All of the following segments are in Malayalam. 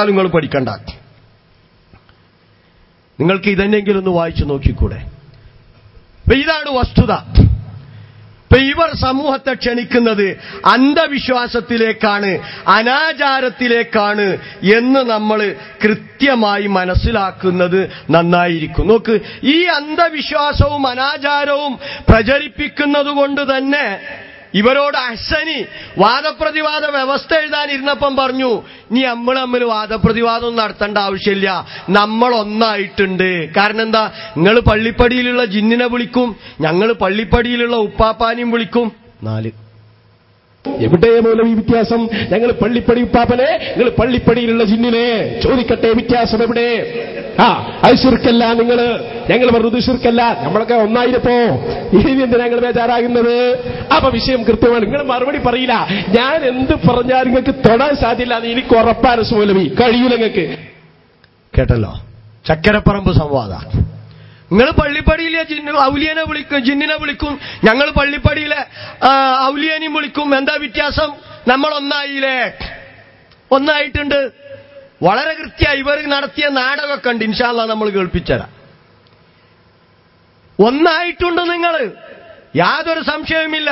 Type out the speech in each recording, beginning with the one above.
നിങ്ങൾ പഠിക്കണ്ട. നിങ്ങൾക്ക് ഇതന്നെങ്കിലും ഒന്ന് വായിച്ചു നോക്കിക്കൂടെ? ഇതാണ് വസ്തുത. ഇവർ സമൂഹത്തെ ക്ഷണിക്കുന്നത് അന്ധവിശ്വാസത്തിലേക്കാണ്, അനാചാരത്തിലേക്കാണ് എന്ന് നമ്മൾ കൃത്യമായി മനസ്സിലാക്കുന്നത് നന്നായിരിക്കും. നോക്ക്, ഈ അന്ധവിശ്വാസവും അനാചാരവും പ്രചരിപ്പിക്കുന്നത് കൊണ്ട് തന്നെ ഇവരോട് അഹ്സനി വാദപ്രതിവാദ വ്യവസ്ഥ എഴുതാനിരുന്നപ്പം പറഞ്ഞു, നീ നമ്മൾ തമ്മിൽ വാദപ്രതിവാദം നടത്തേണ്ട ആവശ്യമില്ല, നമ്മൾ ഒന്നായിട്ടുണ്ട്. കാരണം എന്താ? നിങ്ങൾ പള്ളിപ്പടിയിലുള്ള ജിന്നിനെ വിളിക്കും, ഞങ്ങൾ പള്ളിപ്പടിയിലുള്ള ഉപ്പാപ്പാനെയും വിളിക്കും. 4 എവിടെ മൗലവി വ്യത്യാസം? ഞങ്ങൾ പള്ളിപ്പടി ഉപ്പാപ്പനെ, നിങ്ങൾ പള്ളിപ്പടിയിലുള്ള ജിന്നിനെ. ചോദിക്കട്ടെ, വ്യത്യാസം എവിടെ? അത് ശിർക്കല്ല. ഞങ്ങൾ പറഞ്ഞു ശിർക്കല്ല, നമ്മളൊക്കെ ഒന്നായിരുപ്പോ ഇനി എന്തിനാ ഞങ്ങൾ ബേജാറാകുന്നത്? അപ്പൊ വിഷയം കൃത്യമാണ്. നിങ്ങൾ മറുപടി പറയില്ല. ഞാൻ എന്ത് പറഞ്ഞാൽ നിങ്ങൾക്ക് തൊടാൻ സാധ്യല്ല, അത് എനിക്ക് ഉറപ്പാണ് മൗലവി. കഴിയൂല നിങ്ങൾക്ക്. കേട്ടല്ലോ, ചക്കരപ്പറമ്പ് സംവാദ. നിങ്ങൾ പള്ളിപ്പടിയിലെ ഔലിയനെ വിളിക്കും, ജിന്നിനെ വിളിക്കും, ഞങ്ങൾ പള്ളിപ്പടിയിലെ ഔലിയനെയും വിളിക്കും. എന്താ വ്യത്യാസം? നമ്മൾ ഒന്നായില്ലേ? ഒന്നായിട്ടുണ്ട്. വളരെ കൃത്യമായി ഇവർ നടത്തിയ നാടകമൊക്കെ ഉണ്ട്, ഇൻഷാ അല്ലാഹ് നമ്മൾ കേൾപ്പിച്ചുതരാം. ഒന്നായിട്ടുണ്ട് നിങ്ങൾ, യാതൊരു സംശയവുമില്ല.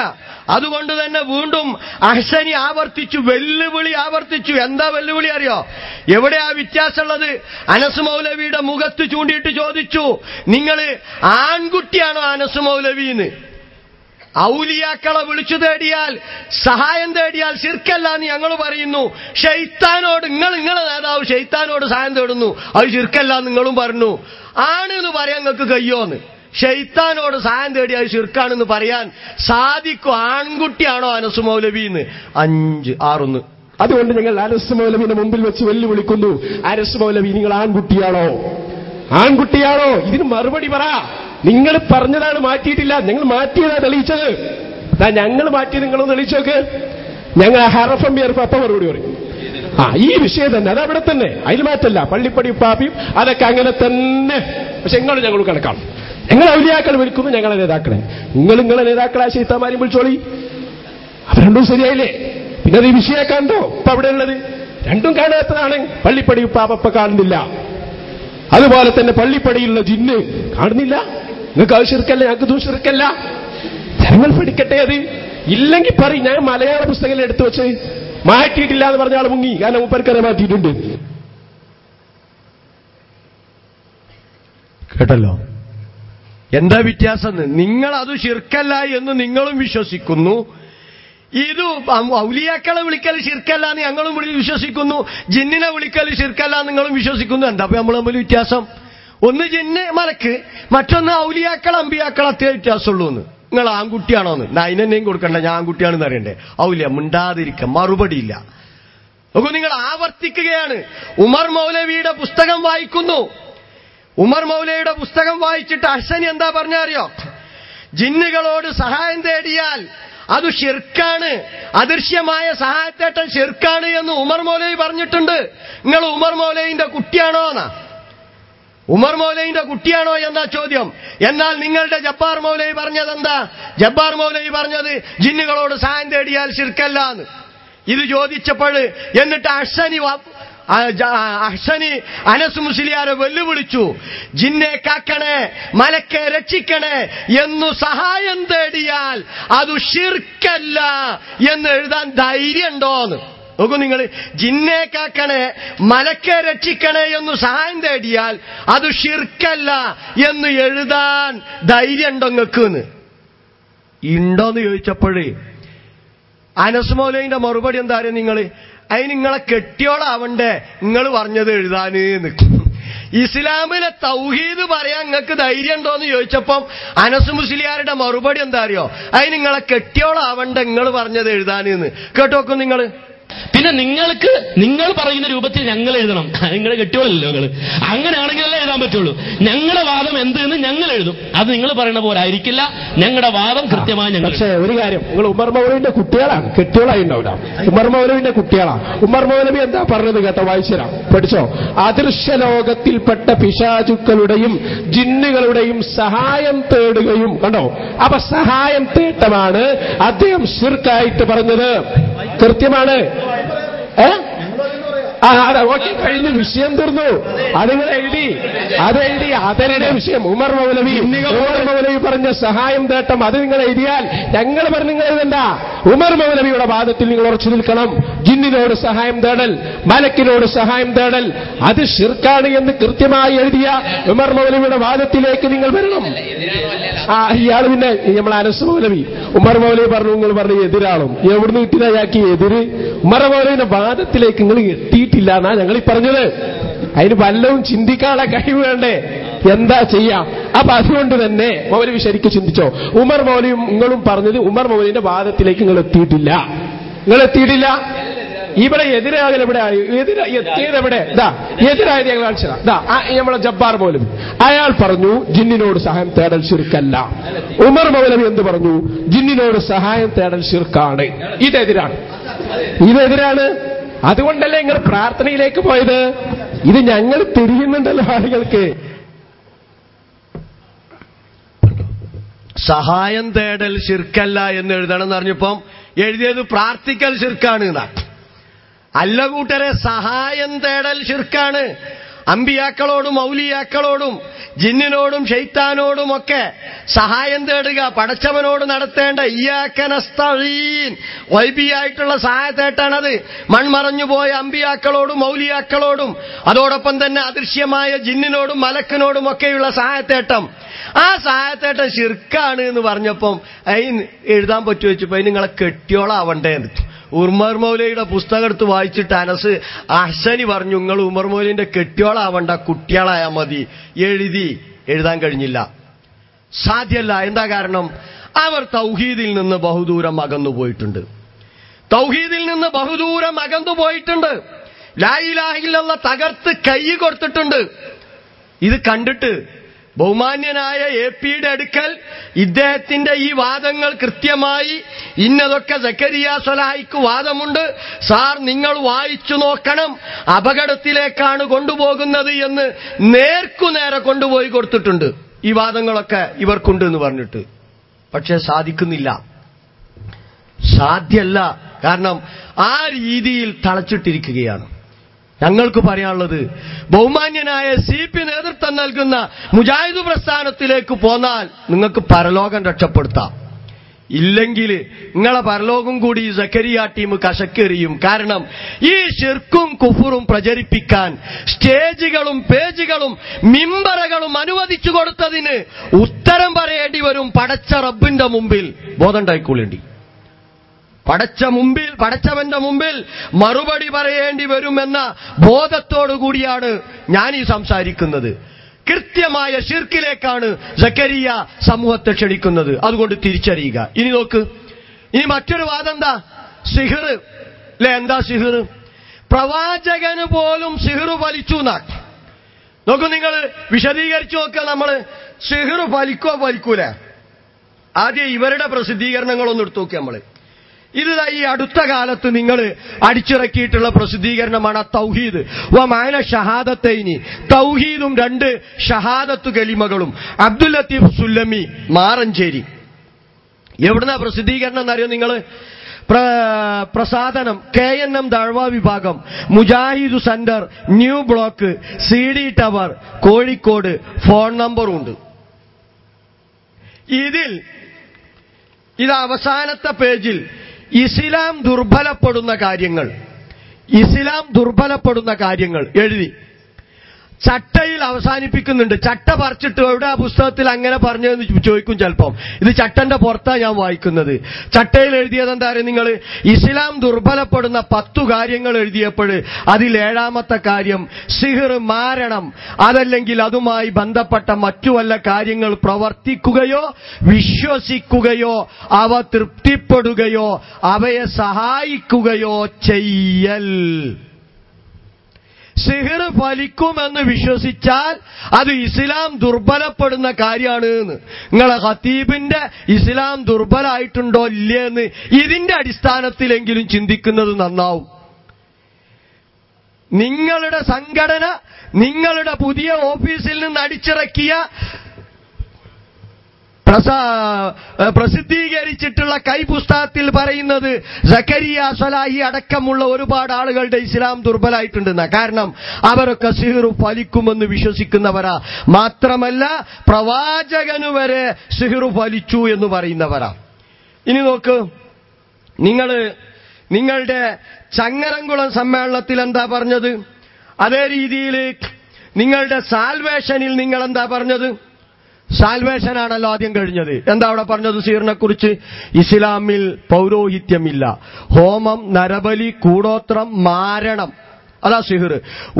അതുകൊണ്ട് തന്നെ വീണ്ടും അഹ്സനി ആവർത്തിച്ചു, വെല്ലുവിളി ആവർത്തിച്ചു. എന്താ വെല്ലുവിളി അറിയോ? എവിടെയാ വ്യത്യാസമുള്ളത്? അനസ് മൗലവിയുടെ മുഖത്ത് ചൂണ്ടിയിട്ട് ചോദിച്ചു, നിങ്ങൾ ആൺകുട്ടിയാണോ അനസ് മൗലവിന്ന്? ഔലിയാക്കളെ വിളിച്ചു തേടിയാൽ, സഹായം തേടിയാൽ ശിർക്കല്ല എന്ന് ഞങ്ങൾ പറയുന്നു. ശൈത്താനോട് നിങ്ങളെ നേതാവ് ശൈത്താനോട് സഹായം തേടുന്നു, അത് ശിർക്കല്ല നിങ്ങളും പറഞ്ഞു. ആണെന്ന് പറയാൻ നിങ്ങൾക്ക് കഴിയോന്ന്? ശൈത്താനോട് സഹായം തേടി അത് ശിർക്കാണെന്ന് പറയാൻ സാധിക്കും? ആൺകുട്ടിയാണോ അനസ് മൗലവിന്ന്? 5, 6. അതുകൊണ്ട് ഞങ്ങൾ അനസ് മൗലവിന്റെ മുമ്പിൽ വെച്ച് വെല്ലുവിളിക്കുന്നു, അനസ് മൗലവി നിങ്ങൾ ആൺകുട്ടിയാണോ? ആൺകുട്ടിയാണോ? ഇതിന് മറുപടി പറ. നിങ്ങൾ പറഞ്ഞതാണ് മാറ്റിയിട്ടില്ല, ഞങ്ങൾ മാറ്റിയതാ തെളിയിച്ചത്. ഞങ്ങൾ മാറ്റി നിങ്ങളൊന്ന് തെളിയിച്ചോക്ക്. ഞങ്ങൾ ഹറഫം ബിയർഫ് അപ്പം മറുപടി പറയും. ഈ വിഷയം തന്നെ അതവിടെ തന്നെ, അതിൽ മാറ്റല്ല. പള്ളിപ്പടി പാപ്പിയും അതൊക്കെ അങ്ങനെ തന്നെ. പക്ഷെ ഞങ്ങൾ കണക്കാണ്. ഞങ്ങൾ ഔലിയാക്കൾ വിളിക്കുന്നു ഞങ്ങളെ നേതാക്കളെ. നിങ്ങളെ നേതാക്കളെ ശൈത്താന്മാരെയും വിളിച്ചോളി. അപ്പൊ രണ്ടും ശരിയായില്ലേ? പിന്നെ അത് ഈ വിഷയം കണ്ടോ? ഇപ്പൊ അവിടെ ഉള്ളത് രണ്ടും കാണാത്തതാണ്. പള്ളിപ്പടി പാപ്പ കാണുന്നില്ല, അതുപോലെ തന്നെ പള്ളിപ്പടിയിലുള്ള ജിന്ന് കാണുന്നില്ല. നിങ്ങൾക്ക് അത് ശിർക്കല്ല, ഞങ്ങൾക്ക് ദൂശിർക്കല്ല. ജനങ്ങൾ പഠിക്കട്ടെ. അത് ഇല്ലെങ്കിൽ പറയും, ഞാൻ മലയാള പുസ്തകങ്ങൾ എടുത്തു വെച്ച് മാറ്റിയിട്ടില്ല എന്ന് പറഞ്ഞ ആൾ മുങ്ങി. കാരണം മൂപ്പർക്കരെ മാറ്റിയിട്ടുണ്ട്. കേട്ടല്ലോ, എന്താ വ്യത്യാസം? നിങ്ങൾ അത് ശിർക്കല്ല എന്ന് നിങ്ങളും വിശ്വസിക്കുന്നു, ഇത് ഔലിയാക്കളെ വിളിക്കൽ ശിർക്കല്ല എന്ന് ഞങ്ങളും വിശ്വസിക്കുന്നു, ജിന്നിനെ വിളിക്കൽ ശിർക്കല്ല നിങ്ങളും വിശ്വസിക്കുന്നു. എന്താ നമ്മൾ തമ്മിൽ വ്യത്യാസം? ഒന്ന് ജിന്ന് മലക്ക്, മറ്റൊന്ന് ഔലിയാക്കൾ അമ്പിയാക്കൾ. അത്രേ വ്യത്യാസമുള്ളൂ. എന്ന് നിങ്ങൾ ആൺകുട്ടിയാണോന്ന് അതിനെന്നെയും കൊടുക്കണ്ട, ഞാൻ ആൺകുട്ടിയാണെന്ന് അറിയണ്ടേ? ഔലിയ മിണ്ടാതിരിക്കാം, മറുപടിയില്ല. നോക്കൂ, നിങ്ങൾ ആവർത്തിക്കുകയാണ്. ഉമർ മൗലവിയുടെ പുസ്തകം വായിക്കുന്നു. ഉമർ മൗലവിയുടെ പുസ്തകം വായിച്ചിട്ട് അഹ്സനി എന്താ പറഞ്ഞറിയോ? ജിന്നുകളോട് സഹായം തേടിയാൽ അത് ശിർക്കാണ്, അദൃശ്യമായ സഹായത്തേട്ടൻ ശിർക്കാണ് എന്ന് ഉമർ മൗലവി പറഞ്ഞിട്ടുണ്ട്. നിങ്ങൾ ഉമർ മൗലവിന്റെ കുട്ടിയാണോ എന്നാ? ഉമർ മൗലവിന്റെ കുട്ടിയാണോ എന്നാ ചോദ്യം. എന്നാൽ നിങ്ങളുടെ ജബ്ബാർ മൗലവി പറഞ്ഞത് എന്താ? ജബ്ബാർ മൗലവി പറഞ്ഞത് ജിന്നുകളോട് സഹായം തേടിയാൽ ശിർക്കല്ല എന്ന്. ഇത് ചോദിച്ചപ്പോൾ എന്നിട്ട് അഹ്സനി അനസ് മുസ്ലിയാരെ വെല്ലുവിളിച്ചു, ജിന്നെ കാക്കണേ, മലക്കെ രക്ഷിക്കണേ എന്നു സഹായം തേടിയാൽ അത് ശിർക്കല്ല എന്ന് എഴുതാൻ ധൈര്യമുണ്ടോന്ന് നോക്കൂ. നിങ്ങൾ ജിന്നെ കാക്കണേ, മലക്കെ രക്ഷിക്കണേ എന്ന് സഹായം തേടിയാൽ അത് ശിർക്കല്ല എന്ന് എഴുതാൻ ധൈര്യമുണ്ടോ നിങ്ങൾക്ക് ഉണ്ടോന്ന് ചോദിച്ചപ്പോഴേ അനസ് മൗലവിന്റെ മറുപടി എന്താ അറിയാം? അതിന് നിങ്ങളെ കെട്ടിയോളാവണ്ടേ നിങ്ങൾ പറഞ്ഞത് എഴുതാന്. ഇസ്ലാമിലെ തൗഹീദ് പറയാൻ നിങ്ങൾക്ക് ധൈര്യം ഉണ്ടോന്ന് ചോദിച്ചപ്പം അനസ് മുസ്ലിയാരുടെ മറുപടി എന്താ അറിയോ? അതിന് നിങ്ങളെ കെട്ടിയോളാവണ്ടേ നിങ്ങൾ പറഞ്ഞത് എഴുതാന്. കേട്ടോക്കും നിങ്ങൾ. പിന്നെ നിങ്ങൾ പറയുന്ന രൂപത്തിൽ ഞങ്ങൾ എഴുതണം. നിങ്ങൾ കെട്ടിയോളല്ലോ നിങ്ങൾ. അങ്ങനെയാണെങ്കിലല്ലേ എഴുതാൻ പറ്റുള്ളൂ. ഞങ്ങളുടെ വാദം എന്തെന്ന് ഞങ്ങൾ എഴുതും. അത് നിങ്ങൾ പറയുന്ന പോലെ ആയിരിക്കില്ല. ഞങ്ങളുടെ വാദം കൃത്യമായി ഞങ്ങൾ. പക്ഷേ ഒരു കാര്യം, നിങ്ങൾ ഉമർ മൗലവിന്റെ കുട്ടികളാണ്, കെട്ടിയോളായി ഉണ്ടാവില്ല. ഉമർ മൗലവിന്റെ കുട്ടികളാണ്. ഉമർ മൗലവി എന്താ പറഞ്ഞത് കേട്ടോ? വായിച്ചുതരാം, പഠിച്ചോ. അദൃശ്യ ലോകത്തിൽപ്പെട്ട പിശാചുക്കളുടെയും ജിന്നുകളുടെയും സഹായം തേടുകയും, കണ്ടോ? അപ്പൊ സഹായം തേട്ടമാണ് അദ്ദേഹം ശിർക്കായിട്ട് പറഞ്ഞത്. കൃത്യമാണ്. ഓക്കെ, കഴിഞ്ഞു, വിഷയം തീർന്നു. അത് നിങ്ങൾ എഴുതി, അതെഴുതി വിഷയം. ഉമർ മൗലവി പറഞ്ഞ സഹായം തേട്ടം അത് നിങ്ങൾ എഴുതിയാൽ ഞങ്ങൾ പറഞ്ഞ് നിങ്ങൾ എഴുതണ്ട. ഉമർ മൗലവിയുടെ വാദത്തിൽ നിങ്ങൾ ഉറച്ചു നിൽക്കണം. ജിന്നിനോട് സഹായം തേടൽ, മലക്കിനോട് സഹായം തേടൽ അത് ശിർക്കാണ് എന്ന് കൃത്യമായി എഴുതിയ ഉമർ മൗലവിയുടെ വാദത്തിലേക്ക് നിങ്ങൾ വരണം. ഇയാൾ പിന്നെ നമ്മൾ അനസ് മൗലവി ഉമർ മൗലവി പറഞ്ഞു, നിങ്ങൾ പറഞ്ഞു എതിരാളും. എവിടുന്ന് കിട്ടിയതാക്കി എതിര്? ഉമർ മൗലവിയുടെ വാദത്തിലേക്ക് നിങ്ങൾ എത്തിയിട്ടില്ല എന്നാ ഞങ്ങൾ ഈ പറഞ്ഞത്. അതിന് വല്ലവും ചിന്തിക്കാനുള്ള കഴിവ് വേണ്ടേ? എന്താ ചെയ്യാം? അപ്പൊ അതുകൊണ്ട് തന്നെ മൗലവി ശരിക്കും ചിന്തിച്ചോ. ഉമർ മൗലവിയും നിങ്ങളും പറഞ്ഞത് ഉമർ മൗലവിന്റെ വാദത്തിലേക്ക് നിങ്ങൾ എത്തിയിട്ടില്ല. ഇവിടെ എതിരാകൽ എവിടെ? എത്തിയതെവിടെ? എതിരായത് ഞങ്ങൾ കാണിച്ചതാ. നമ്മളെ ജബ്ബാർ മൗലവി അയാൾ പറഞ്ഞു ജിന്നിനോട് സഹായം തേടൽ ശിർക്കല്ല. ഉമർ മൗലവി എന്ത് പറഞ്ഞു? ജിന്നിനോട് സഹായം തേടൽ ശിർക്കാണ്. ഇതെതിരാണ്. അതുകൊണ്ടല്ലേ നിങ്ങൾ പ്രാർത്ഥനയിലേക്ക് പോയത്. ഇത് ഞങ്ങൾ തിരിയുന്നുണ്ടല്ലോ ആളുകൾക്ക്. സഹായം തേടൽ ശിർക്കല്ല എന്ന് എഴുതണം എന്ന് പറഞ്ഞപ്പം എഴുതിയത് പ്രാർത്ഥിക്കൽ ശിർക്കാണ് എന്നാണ്. അല്ല കൂട്ടരെ, സഹായം തേടൽ ശിർക്കാണ്. അമ്പിയാക്കളോടും ഔലിയാക്കളോടും ജിന്നിനോടും ശൈത്താനോടും ഒക്കെ സഹായം തേടുക പടച്ചവനോട് നടത്തേണ്ട ഇയ്യാക നസ്തഈൻ വൈബിയായിട്ടുള്ള സഹായത്തേട്ടാണത്. മൺമറഞ്ഞുപോയ അമ്പിയാക്കളോടും ഔലിയാക്കളോടും അതോടൊപ്പം തന്നെ അദൃശ്യമായ ജിന്നിനോടും മലക്കിനോടും ഒക്കെയുള്ള സഹായത്തേട്ടം. ആ സഹായത്തേട്ടം ശിർക്കാണ് എന്ന് പറഞ്ഞപ്പം എഴുതാൻ പറ്റുമോ വെച്ചപ്പോ നിങ്ങളെ കെട്ടിയോളാവണ്ടേ എന്ന്. ഉമർ മൗലവിയുടെ പുസ്തകം എടുത്ത് വായിച്ചിട്ട് അനസ് അഹ്സനി പറഞ്ഞു, നിങ്ങൾ ഉമർ മൗലവിന്റെ കെട്ടിയോളാവണ്ട, കുട്ടികളായാൽ മതി. എഴുതാൻ കഴിഞ്ഞില്ല, സാധ്യല്ല. എന്താ കാരണം? അവർ തൗഹീദിൽ നിന്ന് ബഹുദൂരം അകന്നുപോയിട്ടുണ്ട്. ലാ ഇലാഹ ഇല്ലല്ലാഹ് തകർത്ത് കൈ കൊടുത്തിട്ടുണ്ട്. ഇത് കണ്ടിട്ട് ബഹുമാന്യനായ എപിയുടെ അടുക്കൽ ഇദ്ദേഹത്തിന്റെ ഈ വാദങ്ങൾ കൃത്യമായി ഇന്നതൊക്കെ സക്കരിയ സ്വലാഹിക്ക് വാദമുണ്ട്, സാർ നിങ്ങൾ വായിച്ചു നോക്കണം, അപകടത്തിലേക്കാണ് കൊണ്ടുപോകുന്നത് എന്ന് നേർക്കുനേരെ കൊണ്ടുപോയി കൊടുത്തിട്ടുണ്ട്. ഈ വാദങ്ങളൊക്കെ ഇവർക്കുണ്ട് എന്ന് പറഞ്ഞിട്ട്. പക്ഷെ സാധ്യല്ല. കാരണം ആ രീതിയിൽ തളച്ചിട്ടിരിക്കുകയാണ്. ഞങ്ങൾക്ക് പറയാനുള്ളത്, ബഹുമാന്യനായ CP നേതൃത്വം നൽകുന്ന മുജാഹിദ് പ്രസ്ഥാനത്തിലേക്ക് പോന്നാൽ നിങ്ങൾക്ക് പരലോകം രക്ഷപ്പെടുത്താം. ഇല്ലെങ്കിൽ നിങ്ങളെ പരലോകം കൂടി സക്കരിയ ടീം കശക്കെറിയും. കാരണം ഈ ശിർക്കും കുഫറും പ്രചരിപ്പിക്കാൻ സ്റ്റേജുകളും പേജുകളും മിമ്പറുകളും അനുവദിച്ചു കൊടുത്തതിന് ഉത്തരം പറയേണ്ടി വരും പടച്ച റബ്ബിന്റെ മുമ്പിൽ. ബോധം ഉണ്ടായിക്കൊള്ളേണ്ടി. പടച്ചവന്റെ മുമ്പിൽ മറുപടി പറയേണ്ടി വരുമെന്ന ബോധത്തോടുകൂടിയാണ് ഞാൻ ഈ സംസാരിക്കുന്നത്. കൃത്യമായ ശിർക്കിലേക്കാണ് സക്കരിയ സമൂഹത്തെ ക്ഷണിക്കുന്നത്. അതുകൊണ്ട് തിരിച്ചറിയുക. ഇനി നോക്ക്, ഇനി മറ്റൊരു വാദം എന്താ? സിഹിർ അല്ലെ? എന്താ സിഹിർ? പ്രവാചകന് പോലും സിഹിർ ഫലിച്ചു എന്നാ. നോക്കൂ, നിങ്ങൾ വിശദീകരിച്ചു നോക്കുക. നമ്മള് സിഹിർ ഫലിക്കൂല? ആദ്യം ഇവരുടെ പ്രസിദ്ധീകരണങ്ങളൊന്നും എടുത്തു നോക്കുക. നമ്മള് ഈ അടുത്ത കാലത്ത് നിങ്ങൾ അടിച്ചിറക്കിയിട്ടുള്ള പ്രസിദ്ധീകരണമാണ് തൗഹീദ് വ മഅന ഷഹാദത്തൈനി. തൗഹീദും 2 ഷഹാദത്തു കലിമകളും. അബ്ദുൽ ലത്തീഫ് സുല്ലമി, മാറഞ്ചേരി. എവിടുന്ന പ്രസിദ്ധീകരണം എന്നറിയോ നിങ്ങൾ? പ്രസാധനം KNM ദഅ്വ വിഭാഗം, Mujahid centre, new block, CD tower, Kozhikode. Phone നമ്പറും ഉണ്ട്. ഇത് അവസാനത്തെ പേജിൽ ഇസ്ലാം ദുർബലപ്പെടുന്ന കാര്യങ്ങൾ എഴുതി ചട്ടയിൽ അവസാനിപ്പിക്കുന്നുണ്ട്. ചട്ട പറിച്ചിട്ട് എവിടെ ആ പുസ്തകത്തിൽ അങ്ങനെ പറഞ്ഞതെന്ന് ചോദിക്കും ചിലപ്പം. ഇത് ചട്ടന്റെ പുറത്താണ് ഞാൻ വായിക്കുന്നത്. ചട്ടയിൽ എഴുതിയത് എന്താ പറയുക നിങ്ങൾ? ഇസ്ലാം ദുർബലപ്പെടുന്ന 10 കാര്യങ്ങൾ എഴുതിയപ്പോൾ അതിൽ 7ാമത്തെ കാര്യം സിഹിർ മാരണം, അതല്ലെങ്കിൽ അതുമായി ബന്ധപ്പെട്ട മറ്റു വല്ല കാര്യങ്ങൾ പ്രവർത്തിക്കുകയോ വിശ്വസിക്കുകയോ അവ തൃപ്തിപ്പെടുകയോ അവയെ സഹായിക്കുകയോ ചെയ്യൽ. സിഹിർ ഫലിക്കുമെന്ന് വിശ്വസിച്ചാൽ അത് ഇസ്ലാം ദുർബലപ്പെടുന്ന കാര്യമാണ്. നിങ്ങളെ ഖതീബിന്റെ ഇസ്ലാം ദുർബലമായിട്ടുണ്ടോ ഇല്ലേന്ന് ഇതിന്റെ അടിസ്ഥാനത്തിലെങ്കിലും ചിന്തിക്കുന്നത് നന്നാവും. നിങ്ങളുടെ സംഘടന നിങ്ങളുടെ പുതിയ ഓഫീസിൽ നിന്ന് അടിച്ചിറക്കിയ പ്രസിദ്ധീകരിച്ചിട്ടുള്ള കൈപുസ്തകത്തിൽ പറയുന്നത് സക്കരിയ സ്വലാഹി അടക്കമുള്ള ഒരുപാട് ആളുകളുടെ ഇസ്ലാം ദുർബലായിട്ടുണ്ടെന്ന. കാരണം അവരൊക്കെ സിഹ്ർ ഫലിക്കുമെന്ന് വിശ്വസിക്കുന്നവരാ. മാത്രമല്ല പ്രവാചകന് വരെ സിഹ്ർ ഫലിച്ചു എന്ന് പറയുന്നവരാ. ഇനി നോക്ക്, നിങ്ങളുടെ ചങ്ങരംകുളം സമ്മേളനത്തിൽ എന്താ പറഞ്ഞത്? അതേ രീതിയിൽ നിങ്ങളുടെ സാൽവേഷനിൽ നിങ്ങൾ എന്താ പറഞ്ഞത്? സാൽവേഷനാണല്ലോ ആദ്യം കഴിഞ്ഞത്. എന്താ അവിടെ പറഞ്ഞത്? സിഹ്റിനെ കുറിച്ച് ഇസ്ലാമിൽ പൗരോഹിത്യമില്ല, ഹോമം, നരബലി, കൂടോത്രം, മാരണം, അതാ സിഹ്ർ.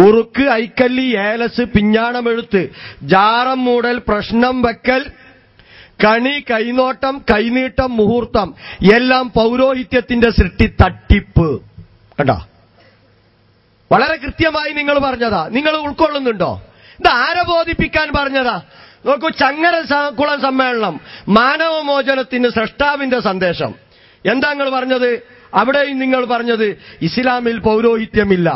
ഉറുക്ക്, ഐക്കല്ലി, ഏലസ്, പിഞ്ഞാണമെഴുത്ത്, ജാറം മൂടൽ, പ്രശ്നം വെക്കൽ, കണി, കൈനോട്ടം, കൈനീട്ടം, മുഹൂർത്തം എല്ലാം പൗരോഹിത്യത്തിന്റെ സൃഷ്ടി, തട്ടിപ്പ്. കണ്ടോ? വളരെ കൃത്യമായി നിങ്ങൾ പറഞ്ഞതാ. നിങ്ങൾ ഉൾക്കൊള്ളുന്നുണ്ടോ? ഇത് ആരെ ബോധിപ്പിക്കാൻ പറഞ്ഞതാ? നോക്കൂ, ചങ്ങരകുളം സമ്മേളനം, മാനവമോചനത്തിന് സ്രഷ്ടാവിന്റെ സന്ദേശം. എന്താ നിങ്ങൾ പറഞ്ഞത്? അവിടെയും നിങ്ങൾ പറഞ്ഞത് ഇസ്ലാമിൽ പൗരോഹിത്യമില്ല,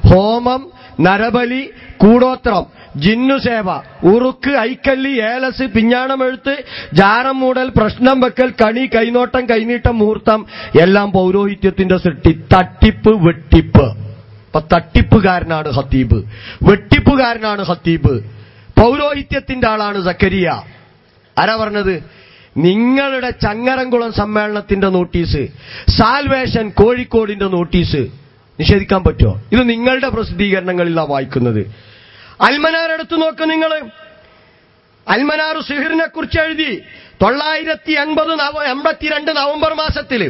ഹോമം, നരബലി, കൂടോത്രം, ജിന്നുസേവ, ഉറുക്ക്, ഐക്കല്ലി, ഏലസ്, പിഞ്ഞാണമെഴുത്ത്, ജാറം മൂടൽ, പ്രശ്നം വെക്കൽ, കണി, കൈനോട്ടം, കൈനീട്ടം, മുഹൂർത്തം എല്ലാം പൗരോഹിത്യത്തിന്റെ സൃഷ്ടി, തട്ടിപ്പ്, വെട്ടിപ്പ്. അപ്പൊ തട്ടിപ്പുകാരനാണ് ഖത്തീബ്, വെട്ടിപ്പുകാരനാണ് ഖത്തീബ്, പൗരോഹിത്യത്തിന്റെ ആളാണ് സക്കരിയ. ആരാ പറഞ്ഞത്? നിങ്ങളുടെ ചങ്ങരംകുളം സമ്മേളനത്തിന്റെ നോട്ടീസ്, സാൽവേഷൻ കോഴിക്കോടിന്റെ നോട്ടീസ് നിഷേധിക്കാൻ പറ്റുമോ? ഇത് നിങ്ങളുടെ പ്രസിദ്ധീകരണങ്ങളിലാണ് വായിക്കുന്നത്. അൽമനാർ എടുത്തു നോക്ക് നിങ്ങൾ. അൽമനാർ സിഹ്റിനെ കുറിച്ച് എഴുതി 982 നവംബർ മാസത്തിൽ.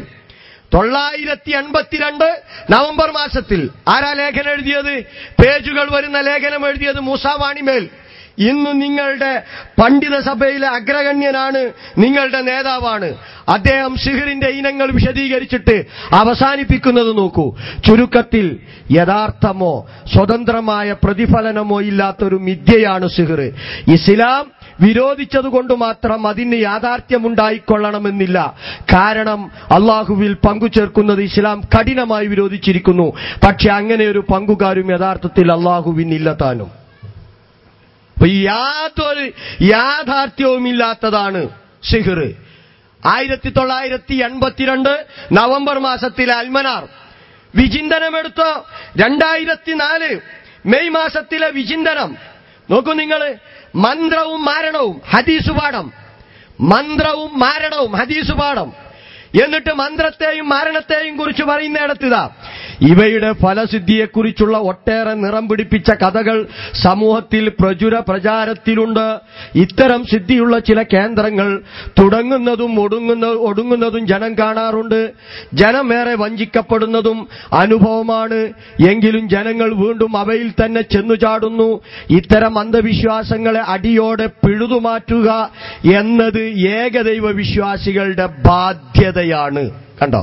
982 നവംബർ മാസത്തിൽ ആരാ ലേഖനം എഴുതിയത്? പേജുകൾ വരുന്ന ലേഖനം എഴുതിയത് മൂസാവാണിമേൽ. ഇന്ന് നിങ്ങളുടെ പണ്ഡിത സഭയിലെ അഗ്രഗണ്യനാണ്, നിങ്ങളുടെ നേതാവാണ്. അദ്ദേഹം സിഹ്റിന്റെ ഇനങ്ങൾ വിശദീകരിച്ചിട്ട് അവസാനിപ്പിക്കുന്നത് നോക്കൂ. ചുരുക്കത്തിൽ യഥാർത്ഥമോ സ്വതന്ത്രമായ പ്രതിഫലനമോ ഇല്ലാത്തൊരു മിഥ്യയാണ് സിഹ്ർ. ഇസ്ലാം വിരോധിച്ചതുകൊണ്ട് മാത്രം അതിന് യാഥാർത്ഥ്യമുണ്ടായിക്കൊള്ളണമെന്നില്ല. കാരണം അള്ളാഹുവിൽ പങ്കുചേർക്കുന്നത് ഇസ്ലാം കഠിനമായി വിരോധിച്ചിരിക്കുന്നു. പക്ഷെ അങ്ങനെ ഒരു പങ്കുകാരും യഥാർത്ഥത്തിൽ അള്ളാഹുവിനില്ല താനും. അപ്പൊ യാതൊരു യാഥാർത്ഥ്യവുമില്ലാത്തതാണ് സിഹ്ർ. 1982 നവംബർ മാസത്തിലെ അൽമനാർ വിചിന്തനമെടുത്തോ. 2004 മെയ് മാസത്തിലെ വിചിന്തനം നോക്കൂ നിങ്ങൾ. മന്ത്രവും മാരണവും ഹദീസ് പാഠം, മന്ത്രവും മാരണവും ഹദീസ് പാഠം. എന്നിട്ട് മന്ത്രത്തെയും മാരണത്തെയും കുറിച്ച് പറയുന്നിടത്തിതാ, ഇവയുടെ ഫലസിദ്ധിയെക്കുറിച്ചുള്ള ഒട്ടേറെ നിറം പിടിപ്പിച്ച കഥകൾ സമൂഹത്തിൽ പ്രചാരത്തിലുണ്ട്. ഇത്തരം സിദ്ധിയുള്ള ചില കേന്ദ്രങ്ങൾ തുടങ്ങുന്നതും ഒടുങ്ങുന്നതും ജനം കാണാറുണ്ട്. ജനമേറെ വഞ്ചിക്കപ്പെടുന്നതും അനുഭവമാണ്. എങ്കിലും ജനങ്ങൾ വീണ്ടും അവയിൽ തന്നെ ചെന്നുചാടുന്നു. ഇത്തരം അന്ധവിശ്വാസങ്ങളെ അടിയോടെ പിഴുതുമാറ്റുക എന്നത് ഏകദൈവ വിശ്വാസികളുടെ ബാധ്യതയാണ്. കണ്ടോ?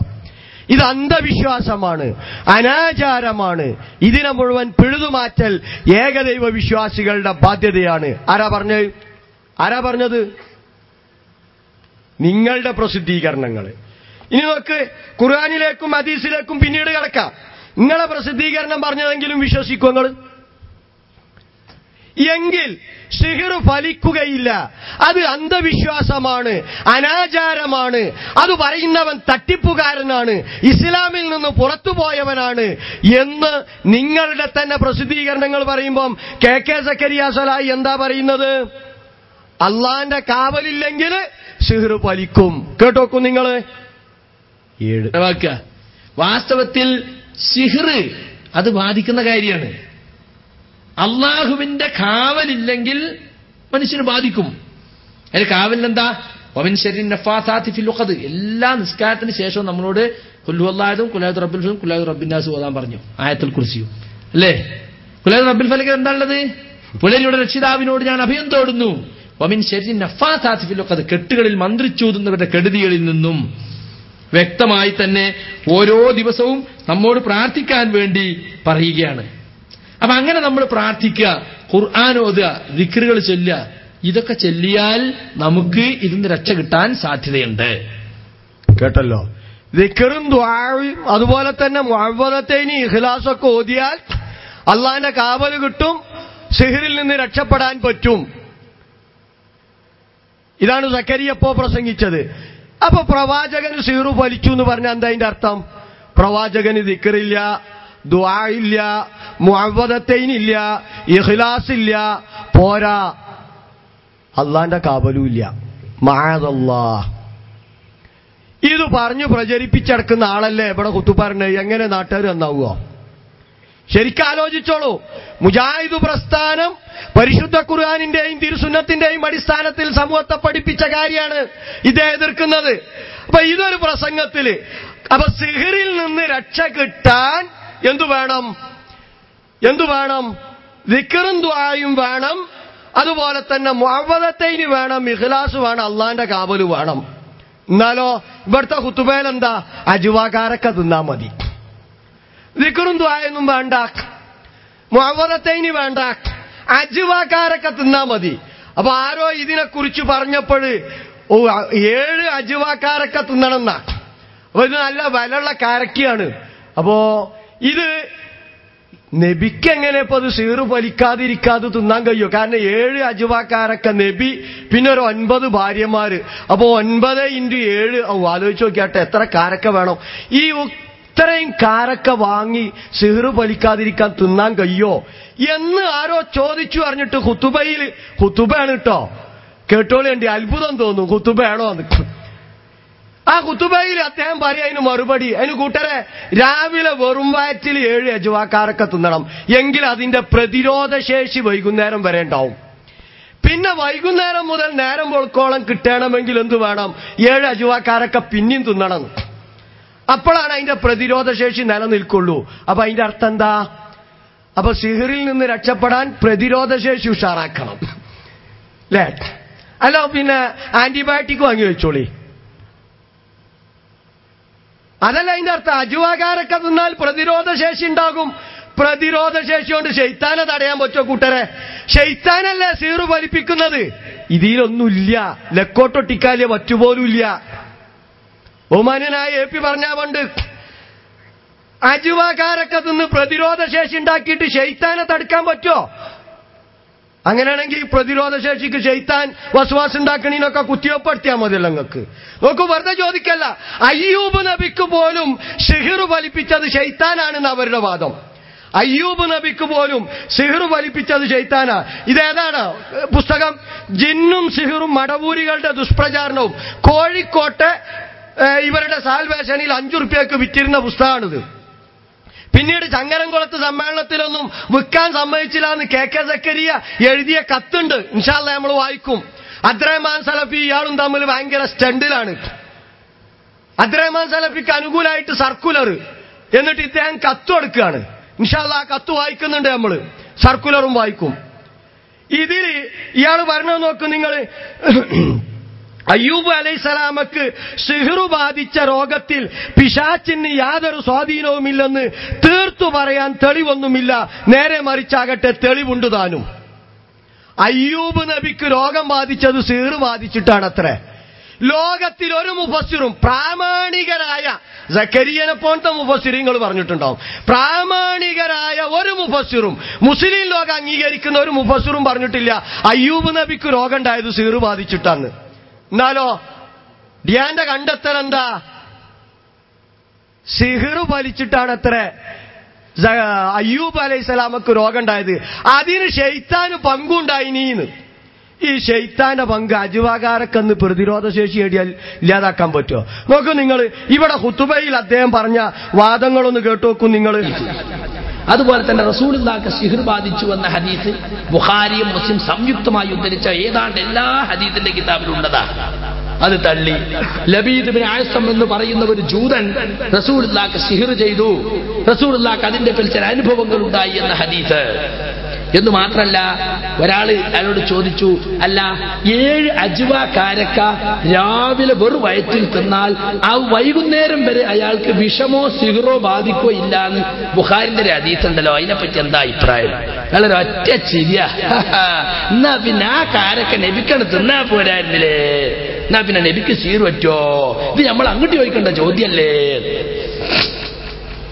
ഇത് അന്ധവിശ്വാസമാണ്, അനാചാരമാണ്. ഇതിനെ മുഴുവൻ പിഴുതുമാറ്റൽ ഏകദൈവ വിശ്വാസികളുടെ ബാധ്യതയാണ്. ആരാ പറഞ്ഞത്? നിങ്ങളുടെ പ്രസിദ്ധീകരണങ്ങൾ. ഇനി നോക്ക്, ഖുർആനിലേക്കും ഹദീസിലേക്കും പിന്നീട് കിടക്കാം. നിങ്ങളെ പ്രസിദ്ധീകരണം പറഞ്ഞതെങ്കിലും വിശ്വസിക്കും നിങ്ങൾ? എങ്കിൽ സിഹ്ർ ഫലിക്കുകയില്ല. അത് അന്ധവിശ്വാസമാണ്, അനാചാരമാണ്. അത് പറയുന്നവൻ തട്ടിപ്പുകാരനാണ്, ഇസ്ലാമിൽ നിന്ന് പുറത്തുപോയവനാണ് എന്ന് നിങ്ങളുടെ തന്നെ പ്രസിദ്ധീകരണങ്ങൾ പറയുമ്പം കെ സക്കരിയ സ്വലാഹി എന്താ പറയുന്നത്? അള്ളാന്റെ കാവലില്ലെങ്കിൽ സിഹ്ർ ഫലിക്കും. കേട്ടോക്കും നിങ്ങൾ. വാസ്തവത്തിൽ സിഹ്ർ അത് ബാധിക്കുന്ന കാര്യമാണ്. അള്ളാഹുവിന്റെ കാവലില്ലെങ്കിൽ മനുഷ്യന് ബാധിക്കും. അതിന് കാവലിനെന്താ? വമിൻ ശർരിൻ നഫാസാത്തി ഫിൽ ഉഖദ്. എല്ലാ നിസ്കാരത്തിന് ശേഷവും നമ്മളോട് ഖുൽ ഹുവല്ലാഹും ഖുൽ അഊദു ബിറബ്ബിൽ ഫലഖ് ഖുൽ അഊദു ബിറബ്ബിൻ നാസ് ഓതാൻ പറഞ്ഞു. ആയത്തുൽ കുർസിയും അല്ലേ? ഖുൽ അഊദു ബിറബ്ബിൽ ഫലഖ് എന്താണുള്ളത്? പുലരിയുടെ രക്ഷിതാവിനോട് ഞാൻ അഭയം തേടുന്നു. വമിൻ ശർരിൻ നഫാസാത്തി ഫിൽ ഉഖദ്. കെട്ടുകളിൽ മന്ത്രിച്ചൂതുന്നവരുടെ കെടുതികളിൽ നിന്നും. വ്യക്തമായി തന്നെ ഓരോ ദിവസവും നമ്മോട് പ്രാർത്ഥിക്കാൻ വേണ്ടി പറയുകയാണ്. അപ്പൊ അങ്ങനെ നമ്മൾ പ്രാർത്ഥിക്കുക, ഖുർആൻ ഓതുക, ദിക്റുകൾ ചൊല്ലുക. ഇതൊക്കെ ചൊല്ലിയാൽ നമുക്ക് ഇതിന് രക്ഷ കിട്ടാൻ സാധ്യതയുണ്ട്. കേട്ടല്ലോ? ദിക്റും ദുആയും അതുപോലെ തന്നെ മുഅവ്വദത്തൈനി ഇഖ്ലാസൊക്കെ ഓതിയാൽ അള്ളാന്റെ കാവല് കിട്ടും, സിഹ്റിൽ നിന്ന് രക്ഷപ്പെടാൻ പറ്റും. ഇതാണ് സക്കരിയ ഇപ്പോ പ്രസംഗിച്ചത്. അപ്പൊ പ്രവാചകന് സിഹ്റ് ഫലിച്ചു എന്ന് പറഞ്ഞാൽ എന്താ അതിന്റെ അർത്ഥം? പ്രവാചകന് ദിക്റില്ല, ദുആ ഇല്ല, മുഅവ്വദത്തൈനില്ല, ഇഖ്ലാസ് ഇല്ല, പോരാ അള്ളാന്റെ കാബലും ഇല്ല. മഅദല്ലാഹ്. ഇത് പറഞ്ഞു പ്രചരിപ്പിച്ചടക്കുന്ന ആളല്ലേ ഇവിടെ കുത്തുപാറിന്. എങ്ങനെ നാട്ടുകാർ നന്നാവുക? ശരിക്കും ആലോചിച്ചോളൂ. മുജാഹിദ് പ്രസ്ഥാനം പരിശുദ്ധ ഖുർആനിന്റെയും തിരുസുന്നത്തിന്റെയും അടിസ്ഥാനത്തിൽ സമൂഹത്തെ പഠിപ്പിച്ച കാര്യമാണ് ഇതേ എതിർക്കുന്നത്. അപ്പൊ ഇതൊരു പ്രസംഗത്തില് അപ്പൊ സിഹ്റിൽ നിന്ന് രക്ഷ കിട്ടാൻ എന്തു വേണം? ദിക്റും ദുആയും വേണം, അതുപോലെ തന്നെ മുഅവ്വദത്തൈനി വേണം, ഇഖ്ലാസ് വേണം, അള്ളാന്റെ കാബല് വേണം. എന്നാലോ ഇവിടുത്തെ ഖുതുബയിൽ എന്താ? അജ്വാകാരക്ക തിന്നാ മതി, ദിക്റും ദുആയൊന്നും വേണ്ട, മുഅവ്വദത്തൈനി വേണ്ട, അജ്വാകാരക്ക തിന്നാ മതി. അപ്പൊ ആരോ ഇതിനെക്കുറിച്ച് പറഞ്ഞപ്പോൾ 7 അജ്വാക്കാരക്ക തിന്നണമെന്നാ. അപ്പൊ ഇത് നല്ല വിലയുള്ള കാരക്കയാണ്. അപ്പോ ഇത് നബിക്ക് എങ്ങനെ ഇപ്പൊ അത് സീറ് വലിക്കാതിരിക്കാതെ തിന്നാൻ കഴിയോ? കാരണം 7 അജ്വാക്കാരക്ക നബി, പിന്നെ ഒരു 9 ഭാര്യമാര്. അപ്പൊ 9 × 7 ആലോചിച്ച് നോക്കിയാട്ടെ എത്ര കാരക്ക വേണം. ഈ ഇത്രയും കാരക്ക വാങ്ങി സിഹ്റ് വലിക്കാതിരിക്കാൻ തിന്നാൻ കഴിയോ എന്ന് ആരോ ചോദിച്ചു അറിഞ്ഞിട്ട് ഖുതുബയാണ് കേട്ടോ, കേട്ടോളേണ്ടി അത്ഭുതം തോന്നും. ഖുതുബയാണോ എന്ന്. ആ ഖുതുബയിൽ അദ്ദേഹം പറയാം അതിന് മറുപടി. അതിന് കൂട്ടരെ രാവിലെ വെറും വയറ്റിൽ 7 അജ്വാക്കാരക്ക തിന്നണം, എങ്കിൽ അതിന്റെ പ്രതിരോധ ശേഷി വൈകുന്നേരം വരെ ഉണ്ടാവും. പിന്നെ വൈകുന്നേരം മുതൽ നേരം വെളുക്കോളം കിട്ടണമെങ്കിൽ എന്ത് വേണം? 7 അജ്വാക്കാരക്ക പിന്നെയും തിന്നണം. അപ്പോഴാണ് അതിന്റെ പ്രതിരോധ ശേഷി നിലനിൽക്കുള്ളൂ. അപ്പൊ അതിന്റെ അർത്ഥം എന്താ? അപ്പൊ സിഹ്റിൽ നിന്ന് രക്ഷപ്പെടാൻ പ്രതിരോധ ശേഷി ഉഷാറാക്കണം അല്ലേ? അല്ല പിന്നെ ആന്റിബയോട്ടിക് വാങ്ങി വെച്ചോളി, അതല്ല അതിന്റെ അർത്ഥം. അജ്വാകാരക്ക തിന്നാൽ പ്രതിരോധ ശേഷി ഉണ്ടാകും. പ്രതിരോധ ശേഷി കൊണ്ട് ശൈത്താനെ തടയാൻ പറ്റുമോ കൂട്ടരെ? ശൈത്താനല്ലേ സീറ് വലിപ്പിക്കുന്നത്? ഇതിലൊന്നുമില്ല, ലക്കോട്ടൊട്ടിക്കാലിയ പറ്റുപോലുമില്ല. ബഹുമാന്യനായ AP പറഞ്ഞാവുണ്ട്, അജ്വാകാരക്ക തിന്ന് പ്രതിരോധ ശേഷി ഉണ്ടാക്കിയിട്ട് ശൈത്താനെ തടുക്കാൻ പറ്റുമോ? അങ്ങനെയാണെങ്കിൽ പ്രതിരോധ ശേഷിക്ക് ശൈത്താൻ വസ്വാസ് ഉണ്ടാക്കണീനൊക്കെ കുത്തിവെപ്പെടുത്തിയാൽ മതിയല്ലോ നിങ്ങൾക്ക്. നോക്കൂ, വെറുതെ ചോദിക്കല്ല. അയ്യൂബ് നബിക്ക് പോലും സിഹ്റ് വലിപ്പിച്ചത് ശൈത്താനാണെന്ന് അവരുടെ വാദം. അയ്യൂബ് നബിക്ക് പോലും സിഹ്റ് വലിപ്പിച്ചത് ശൈത്താനാ. ഇതേതാണ് പുസ്തകം? ജിന്നും സിഹ്റും മടവൂരികളുടെ ദുഷ്പ്രചാരണവും. കോഴിക്കോട്ടെ ഇവരുടെ സാൽവേഷനിൽ 5 റുപ്യക്ക് വിറ്റിരുന്ന പുസ്തകമാണിത്. പിന്നീട് ചങ്ങരംകുളത്ത് സമ്മേളനത്തിലൊന്നും വിൽക്കാൻ സമ്മതിച്ചില്ല എന്ന് KK സക്കരിയ എഴുതിയ കത്തുണ്ട്. ഇൻഷാ അല്ലാഹ് നമ്മൾ വായിക്കും. അബ്ദുറഹ്മാൻ സലഫി ഇയാളും തമ്മിൽ ഭയങ്കര സ്റ്റണ്ടിലാണ്. അബ്ദുറഹ്മാൻ സലഫിക്ക് അനുകൂലമായിട്ട് സർക്കുലർ, എന്നിട്ട് ഇദ്ദേഹം കത്ത് കൊടുക്കുകയാണ്. ഇൻഷാ അല്ലാഹ് ആ കത്ത് വായിക്കുന്നുണ്ട് നമ്മള്, സർക്കുലറും വായിക്കും. ഇതിൽ ഇയാൾ പറഞ്ഞത് നോക്കും നിങ്ങൾ. അയ്യൂബ് അലൈഹിസ്സലാമക്ക് സിഹ്റ് ബാധിച്ച രോഗത്തിൽ പിശാചിന് യാതൊരു സ്വാധീനവുമില്ലെന്ന് തീർത്തു പറയാൻ തെളിവൊന്നുമില്ല, നേരെ മറിച്ചാകട്ടെ തെളിവുണ്ട് താനും. അയ്യൂബ് നബിക്ക് രോഗം ബാധിച്ചത് സിഹ്റ് ബാധിച്ചിട്ടാണത്രേ. ലോകത്തിൽ ഒരു മുഫസ്സിറും, പ്രാമാണികരായ സക്കരിയനെ പോലത്തെ മുഫസ്സിറുകൾ പറഞ്ഞിട്ടുണ്ടാവും, പ്രാമാണികരായ ഒരു മുഫസ്സിറും, മുസ്ലിം ലോകം അംഗീകരിക്കുന്ന ഒരു മുഫസ്സിറും പറഞ്ഞിട്ടില്ല അയ്യൂബ് നബിക്ക് രോഗം ഉണ്ടായത് സിഹ്റ് ബാധിച്ചിട്ടാണ്. എന്നാലോ ഡിയാന്റെ കണ്ടെത്തൽ എന്താ? സിഹ്റ് വലിച്ചിട്ടാണത്രേ അയ്യൂബ് അലൈഹിസ്സലാമക്ക് രോഗം ഉണ്ടായത്. അതിന് ശൈത്താന് പങ്കുണ്ടായിനീന്ന്. ഈ ശൈത്താന്റെ പങ്ക് അജ്വാകാരക്കെന്ന് പ്രതിരോധ ശേഷി നേടിയാൽ ഇല്ലാതാക്കാൻ പറ്റുമോ? നോക്കൂ നിങ്ങൾ, ഇവിടെ ഖുതുബയിൽ അദ്ദേഹം പറഞ്ഞ വാദങ്ങളൊന്ന് കേട്ടു നോക്കൂ നിങ്ങൾ. അതുപോലെ തന്നെ റസൂലുള്ളാഹിക്ക് സിഹ്ർ ബാധിച്ചു എന്ന ഹദീസ് ബുഖാരിയും മുസ്ലിം സംയുക്തമായി ഉദ്ധരിച്ച ഏതാണ്ട് എല്ലാ ഹദീസിന്റെ കിതാബിലുള്ളതാ. അത് തള്ളി ലബീദ് ബിൻ ആസം എന്ന് പറയുന്ന ഒരു ജൂതൻ റസൂലുള്ളാഹിക്ക് സിഹ്ർ ചെയ്തു, റസൂലുള്ളാഹിക്ക് അതിന്റെ പേരിൽ ചില അനുഭവങ്ങൾ ഉണ്ടായി എന്ന ഹദീസ്. എന്ന് മാത്രല്ല, ഒരാള് അയാളോട് ചോദിച്ചു, അല്ല 7 അജ്വ കാരക്ക രാവിലെ വെറു വയറ്റിൽ തിന്നാൽ ആ വൈകുന്നേരം വരെ അയാൾക്ക് വിഷമോ സിഹ്റോ ബാധിക്കോ ഇല്ലാന്ന് ബുഖാരിന്റെ ഒരു ഹദീസ് ഉണ്ടല്ലോ, അതിനെപ്പറ്റി എന്താ അഭിപ്രായം? അയാളൊരു ഒറ്റ ചിരിയാ. എന്നാ പിന്നെ ആ കാരക്ക നബിക്കണ് തിന്നാ പോരായിരുന്നില്ലേ? എന്നാ പിന്നെ നബിക്ക് സീർ പറ്റോ? ഇത് നമ്മൾ അങ്ങോട്ട് ചോദിക്കേണ്ട ചോദ്യല്ലേ?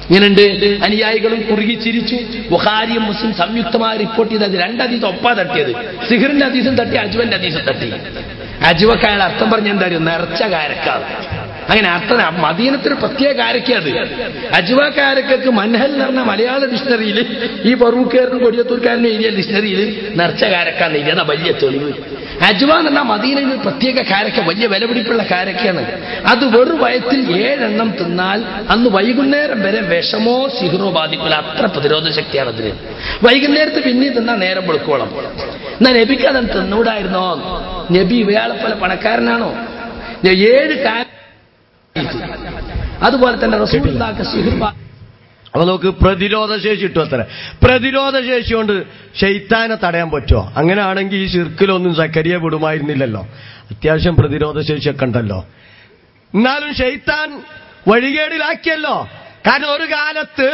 ഇങ്ങനെയുണ്ട്. അനുയായികളും കുറുകി ചിരിച്ചു. ബുഖാരിയും മുസ്ലിം സംയുക്തമായി റിപ്പോർട്ട് ചെയ്തത് 2 ഹദീസ് ഒപ്പാ തട്ടിയത്. സിഹ്റിന്റെ ഹദീസും തട്ടി, അജ്വന്റെ ഹദീസും തട്ടി. അജുവക്ക് അയാൾ അർത്ഥം പറഞ്ഞ എന്താ അറിയോ? നിറച്ച കാരക്കാണ്. അങ്ങനെ അർത്ഥം മദീനത്തിന് പ്രത്യേക കാരക്കത്. അജുവ കാരക്കക്ക് മൻഹൽ എന്ന് പറഞ്ഞ മലയാള ഡിക്ഷണറിയിൽ ഈ പറൂക്കാരനും കൊടിയത്തൂർക്കാരനും എഴുതിയ ഡിക്ഷണറിയിൽ നിറച്ച കാരക്കാന്ന് എഴുതിയ വലിയ തെളിവ്. അജുവ എന്ന് പറഞ്ഞാൽ മദീനയിൽ പ്രത്യേക കാരക്ക, വലിയ വിലപിടിപ്പുള്ള കാരക്കയാണ്. അത് വെറു വയറ്റിൽ 7 എണ്ണം തിന്നാൽ അന്ന് വൈകുന്നേരം വരെ വിഷമോ സിഹിറോ ബാധിക്കില്ല. അത്ര പ്രതിരോധ ശക്തിയാണ് അതിന്. വൈകുന്നേരത്ത് പിന്നെ തിന്നാൽ നേരം വെളുക്കോളം. എന്നാ നബിക്ക് അതൻ തിന്നൂടായിരുന്നോ? നബി ഇവയാളെ പോലെ പണക്കാരനാണോ? 7 അതുപോലെ തന്നെ റസൂലുള്ളാഹിക്ക് സിഹിർ. അപ്പൊ നമുക്ക് പ്രതിരോധ ശേഷി കിട്ടും. അത്ര പ്രതിരോധ ശേഷി കൊണ്ട് ശൈത്താനെ തടയാൻ പറ്റുമോ? അങ്ങനെയാണെങ്കിൽ ഈ ശിർക്കിലൊന്നും സക്കരിയ വിടുമായിരുന്നില്ലല്ലോ. അത്യാവശ്യം പ്രതിരോധ ശേഷിയൊക്കെ ഉണ്ടല്ലോ. എന്നാലും ശൈത്താൻ വഴികേടിലാക്കിയല്ലോ. കാരണം ഒരു കാലത്ത്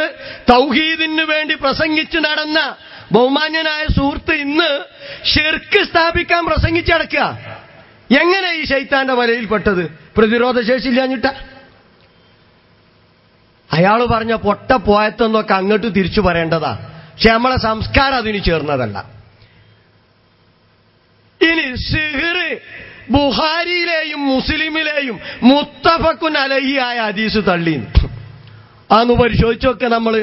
തൗഹീദിന് വേണ്ടി പ്രസംഗിച്ച് നടന്ന ബഹുമാന്യനായ സുഹൃത്ത് ഇന്ന് ശിർക്ക് സ്ഥാപിക്കാൻ പ്രസംഗിച്ചടക്കുക. എങ്ങനെ ഈ ശൈത്താന്റെ വലയിൽപ്പെട്ടത്? പ്രതിരോധ ശേഷി ഇല്ലാഞ്ഞിട്ട. അയാൾ പറഞ്ഞ പൊട്ട പോയത്തെന്നൊക്കെ അങ്ങോട്ട് തിരിച്ചു പറയേണ്ടതാ. പക്ഷെ നമ്മളെ സംസ്കാരം അതിന് ചേർന്നതല്ല. ഇനി സിഹിർ ബുഖാരിയിലെയും മുസ്ലിമിലെയും മുത്തഫഖുൻ അലൈഹി ആയ ഹദീസ് തള്ളി. അതൊന്ന് പരിശോധിച്ചൊക്കെ നമ്മള്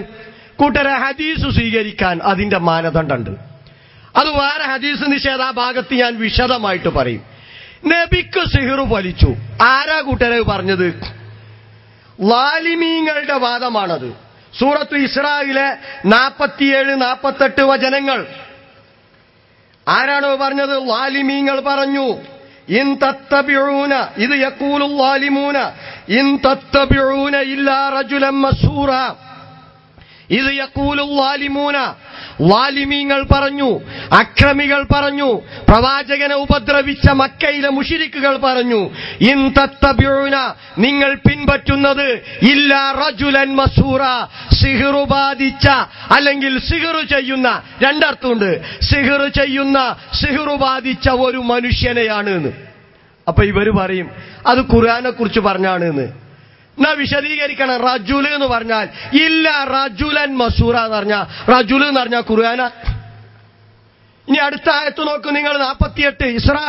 കൂട്ടരെ ഹദീസ് സ്വീകരിക്കാൻ അതിന്റെ മാനദണ്ഡമുണ്ട്. അത് വേറെ ഹദീസ് നിഷേധ ഭാഗത്ത് ഞാൻ വിശദമായിട്ട് പറയും. നബിക്ക് സിഹിർ ഫലിച്ചു. ആരാ കൂട്ടരെ പറഞ്ഞത്? ലാലിമീങ്ങളുടെ വാദമാണത്. സൂറത്തു ഇസ്രായിലെ 47-48 വചനങ്ങൾ. ആരാണോ പറഞ്ഞത്? ലാലിമീങ്ങൾ പറഞ്ഞു, ഇൻ തത്തബിഊന, ഇത് യഖൂലുൽ ലാലിമൂന, ഇൻ തത്തബിഊന ഇല്ലാ റജുലൻ മസ്ഹൂറ. ഇത് യഖൂലുൽ ലാലിമൂന, ലാലിമീങ്ങൾ പറഞ്ഞു, അക്രമികൾ പറഞ്ഞു, പ്രവാചകനെ ഉപദ്രവിച്ച മക്കയിലെ മുശ്രിക്കുകൾ പറഞ്ഞു, ഇൻ തത്തബിഊന, നിങ്ങൾ പിൻപറ്റുന്നത് ഇല്ലാ റജുലൻ മസ്ഹൂറ, സിഹിറു ബാധിച്ച അല്ലെങ്കിൽ സിഹിറു ചെയ്യുന്ന, രണ്ടർത്ഥമുണ്ട്, സിഹിറു ചെയ്യുന്ന സിഹിറു ബാധിച്ച ഒരു മനുഷ്യനെയാണ് എന്ന്. അപ്പൊ ഇവര് പറയും അത് ഖുർആനെ കുറിച്ച് പറഞ്ഞാണ് എന്ന്. എന്നാ വിശദീകരിക്കണം. റജുല് എന്ന് പറഞ്ഞാൽ ഇല്ല റജുലൻ മസൂറ എന്ന് പറഞ്ഞാൽ റജുല് എന്ന് പറഞ്ഞാൽ ഖുർആന. ഇനി അടുത്ത ആയത്ത് നോക്കൂ നിങ്ങൾ, 48 ഇസ്രാ.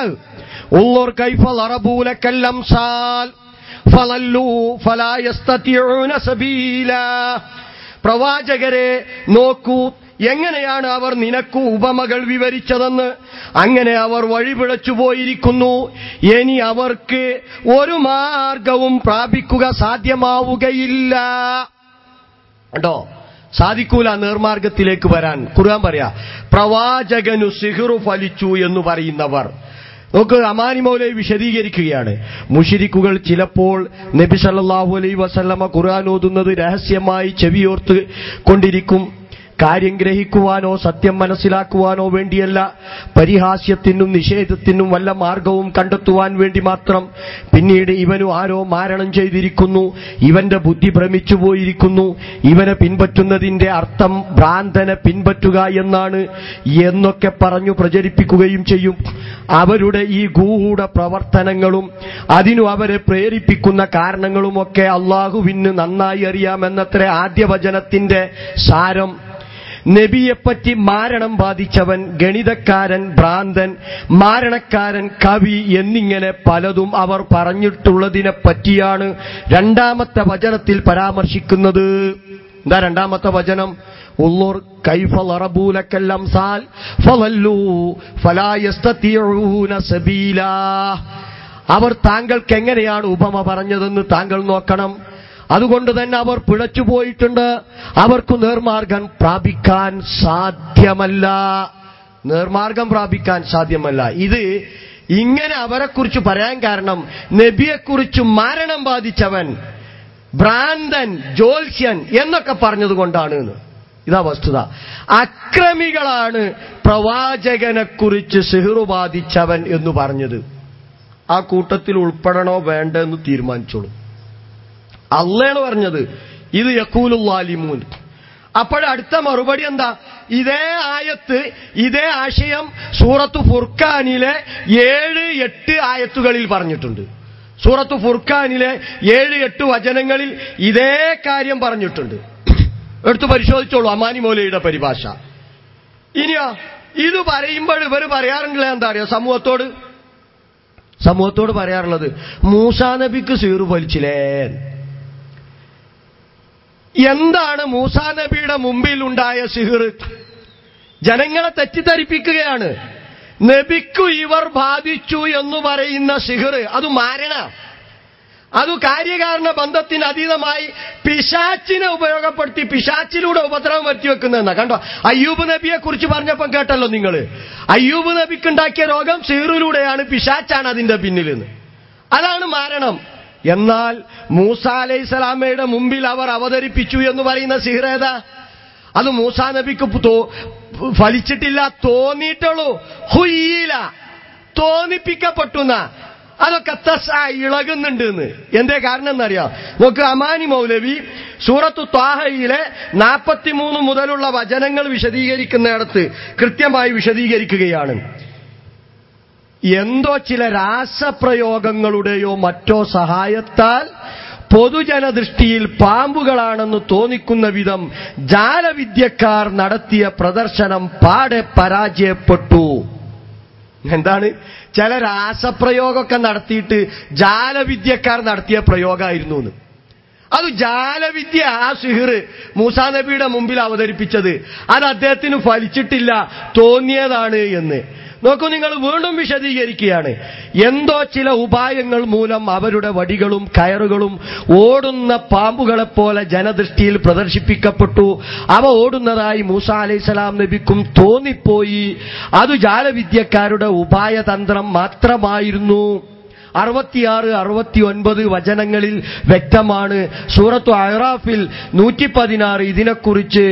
ഉള്ളൂർ കൈഫ ലറബൂ ലക്കൽ അംസാൽ ഫളല്ലൂ ഫലാ യസ്തതിഊന സബീലാ. പ്രവാചകരെ നോക്കൂ, എങ്ങനെയാണ് അവർ നിനക്ക് ഉപമകൾ വിവരിച്ചതെന്ന്. അങ്ങനെ അവർ വഴിപിഴച്ചു പോയിരിക്കുന്നു. ഇനി അവർക്ക് ഒരു മാർഗവും പ്രാപിക്കുക സാധ്യമാവുകയില്ല. കേട്ടോ, സാധിക്കൂല നേർമാർഗത്തിലേക്ക് വരാൻ. ഖുർആൻ പറയാ പ്രവാചകനു സിഹിറു ഫലിച്ചു എന്ന് പറയുന്നവർ. നോക്ക്, അമാനി മൗലവി വിശദീകരിക്കുകയാണ്. മുശ്രിക്കുകൾ ചിലപ്പോൾ നബി സല്ലല്ലാഹു അലൈഹി വസല്ലമ ഖുർആൻ ഓതുന്നത് രഹസ്യമായി ചെവിയോർത്ത് കൊണ്ടിരിക്കും. കാര്യം ഗ്രഹിക്കുവാനോ സത്യം മനസ്സിലാക്കുവാനോ വേണ്ടിയല്ല, പരിഹാസ്യത്തിനും നിഷേധത്തിനും വല്ല മാർഗവും കണ്ടെത്തുവാൻ വേണ്ടി മാത്രം. പിന്നീട് ഇവനു ആരോ മാരണം ചെയ്തിരിക്കുന്നു, ഇവന്റെ ബുദ്ധി ഭ്രമിച്ചു പോയിരിക്കുന്നു, ഇവനെ പിൻപറ്റുന്നതിന്റെ അർത്ഥം ഭ്രാന്തനെ പിൻപറ്റുക എന്നാണ് എന്നൊക്കെ പറഞ്ഞു പ്രചരിപ്പിക്കുകയും ചെയ്യും. അവരുടെ ഈ ഗൂഢ പ്രവർത്തനങ്ങളും അതിനു അവരെ പ്രേരിപ്പിക്കുന്ന കാരണങ്ങളുമൊക്കെ അള്ളാഹുവിന് നന്നായി അറിയാമെന്നത്ര ആദ്യ വചനത്തിന്റെ സാരം. നബിയെപ്പറ്റി മാരണം ബാധിച്ചവൻ, ഗണിതക്കാരൻ, ഭ്രാന്തൻ, മാരണക്കാരൻ, കവി എന്നിങ്ങനെ പലതും അവർ പറഞ്ഞിട്ടുള്ളതിനെ പറ്റിയാണ് രണ്ടാമത്തെ വചനത്തിൽ പരാമർശിക്കുന്നത്. എന്താ രണ്ടാമത്തെ വചനം? ഉള്ളൂർ കൈഫ ലറബൂ ലക്കൽ അംസാൽ ഫളല്ലൂ ഫലാ യസ്തതിഊന സബീലാ. അവർ താങ്കൾക്ക് എങ്ങനെയാണ് ഉപമ പറഞ്ഞതെന്ന് താങ്കൾ നോക്കണം. അതുകൊണ്ട് തന്നെ അവർ പിഴച്ചുപോയിട്ടുണ്ട്. അവർക്ക് നേർമാർഗം പ്രാപിക്കാൻ സാധ്യമല്ല. നേർമാർഗം പ്രാപിക്കാൻ സാധ്യമല്ല. ഇത് ഇങ്ങനെ അവരെക്കുറിച്ച് പറയാൻ കാരണം നബിയെക്കുറിച്ച് മരണം ബാധിച്ചവൻ, ഭ്രാന്തൻ, ജ്യോത്സ്യൻ എന്നൊക്കെ പറഞ്ഞതുകൊണ്ടാണ്. ഇതാ വസ്തുത. അക്രമികളാണ് പ്രവാചകനെക്കുറിച്ച് സിഹിറു ബാധിച്ചവൻ എന്ന് പറഞ്ഞത്. ആ കൂട്ടത്തിൽ ഉൾപ്പെടണോ വേണ്ടെന്ന് തീരുമാനിച്ചോളൂ. അള്ളയാണ് പറഞ്ഞത് ഇത് യഖൂലുൽ ലാലിമൂൻ. അപ്പോഴടുത്ത മറുപടി എന്താ? ഇതേ ആയത്ത്, ഇതേ ആശയം സൂറത്തു ഫുർഖാനിലെ 7-8 ആയത്തുകളിൽ പറഞ്ഞിട്ടുണ്ട്. സൂറത്തു ഫുർഖാനിലെ 7-8 വചനങ്ങളിൽ ഇതേ കാര്യം പറഞ്ഞിട്ടുണ്ട്. എടുത്തു പരിശോധിച്ചോളൂ അമാനി മൗലവിയുടെ പരിഭാഷ. ഇനിയോ ഇത് പറയുമ്പോൾ ഇവർ പറയാറുണ്ടല്ലോ എന്താ അറിയോ സമൂഹത്തോട്? സമൂഹത്തോട് പറയാറുള്ളത് മൂസാ നബിക്ക് സിഹ്ർ ഫലിച്ചില്ലേ. എന്താണ് മൂസാ നബിയുടെ മുമ്പിൽ ഉണ്ടായ സിഹ്ർ? ജനങ്ങളെ തെറ്റിദ്ധരിപ്പിക്കുകയാണ്. നബിക്കു ഇവർ ബാധിച്ചു എന്ന് പറയുന്ന സിഹ്ർ അത് മാരണ, അത് കാര്യകാരണ ബന്ധത്തിന് അതീതമായി പിശാച്ചിനെ ഉപയോഗപ്പെടുത്തി പിശാച്ചിലൂടെ ഉപദ്രവം വരുത്തി വെക്കുന്നതെന്നാ. കണ്ടോ, അയ്യൂബ് നബിയെ കുറിച്ച് പറഞ്ഞപ്പം കേട്ടല്ലോ നിങ്ങൾ. അയ്യൂബ് നബിക്കുണ്ടാക്കിയ രോഗം സിഹ്റിലൂടെയാണ്, പിശാച്ചാണ് അതിന്റെ പിന്നിലെന്ന്. അതാണ് മാരണം. എന്നാൽ മൂസാ അലൈഹിസ്സലാമയുടെ മുമ്പിൽ അവർ അവതരിപ്പിച്ചു എന്ന് പറയുന്ന സിഹ്ർ ഏതാ? അത് മൂസാ നബിക്ക് ഫലിച്ചിട്ടില്ല, തോന്നിയിട്ടുള്ളൂ. ഹുയ്യില, തോന്നിപ്പിക്കപ്പെട്ടുന്ന. അതൊക്കെ ഇളകുന്നുണ്ട് എന്ന്. എന്തേ കാരണം എന്നറിയാം? നോക്ക്, അമാനി മൗലവി സൂറത്തു ത്വാഹയിലെ 43 മുതലുള്ള വചനങ്ങൾ വിശദീകരിക്കുന്നിടത്ത് കൃത്യമായി വിശദീകരിക്കുകയാണ്. എന്തോ ചില രാസപ്രയോഗങ്ങളുടെയോ മറ്റോ സഹായത്താൽ പൊതുജനദൃഷ്ടിയിൽ പാമ്പുകളാണെന്ന് തോന്നിക്കുന്ന വിധം ജാലവിദ്യക്കാർ നടത്തിയ പ്രദർശനം പാടെ പരാജയപ്പെട്ടു. എന്താണ്? ചില രാസപ്രയോഗമൊക്കെ നടത്തിയിട്ട് ജാലവിദ്യക്കാർ നടത്തിയ പ്രയോഗമായിരുന്നു എന്ന്. അത് ജാലവിദ്യ, ആ സിഹ്ർ മൂസാ നബിയുടെ മുമ്പിൽ അവതരിപ്പിച്ചത്, അത് അദ്ദേഹത്തിന് ഫലിച്ചിട്ടില്ല, തോന്നിയതാണ് എന്ന്. നോക്കൂ, നിങ്ങൾ വീണ്ടും വിശദീകരിക്കുകയാണ്. എന്തോ ചില ഉപായങ്ങൾ മൂലം അവരുടെ വടികളും കയറുകളും ഓടുന്ന പാമ്പുകളെപ്പോലെ ജനദൃഷ്ടിയിൽ പ്രദർശിപ്പിക്കപ്പെട്ടു. അവ ഓടുന്നതായി മൂസാ അലൈഹിസ്സലാം നബിക്കും തോന്നിപ്പോയി. അത് ജാലവിദ്യക്കാരുടെ ഉപായതന്ത്രം മാത്രമായിരുന്നു. 66, 69 വചനങ്ങളിൽ വ്യക്തമാണ്. സൂറത്തു അഅറാഫിൽ 116 ഇതിനെക്കുറിച്ച്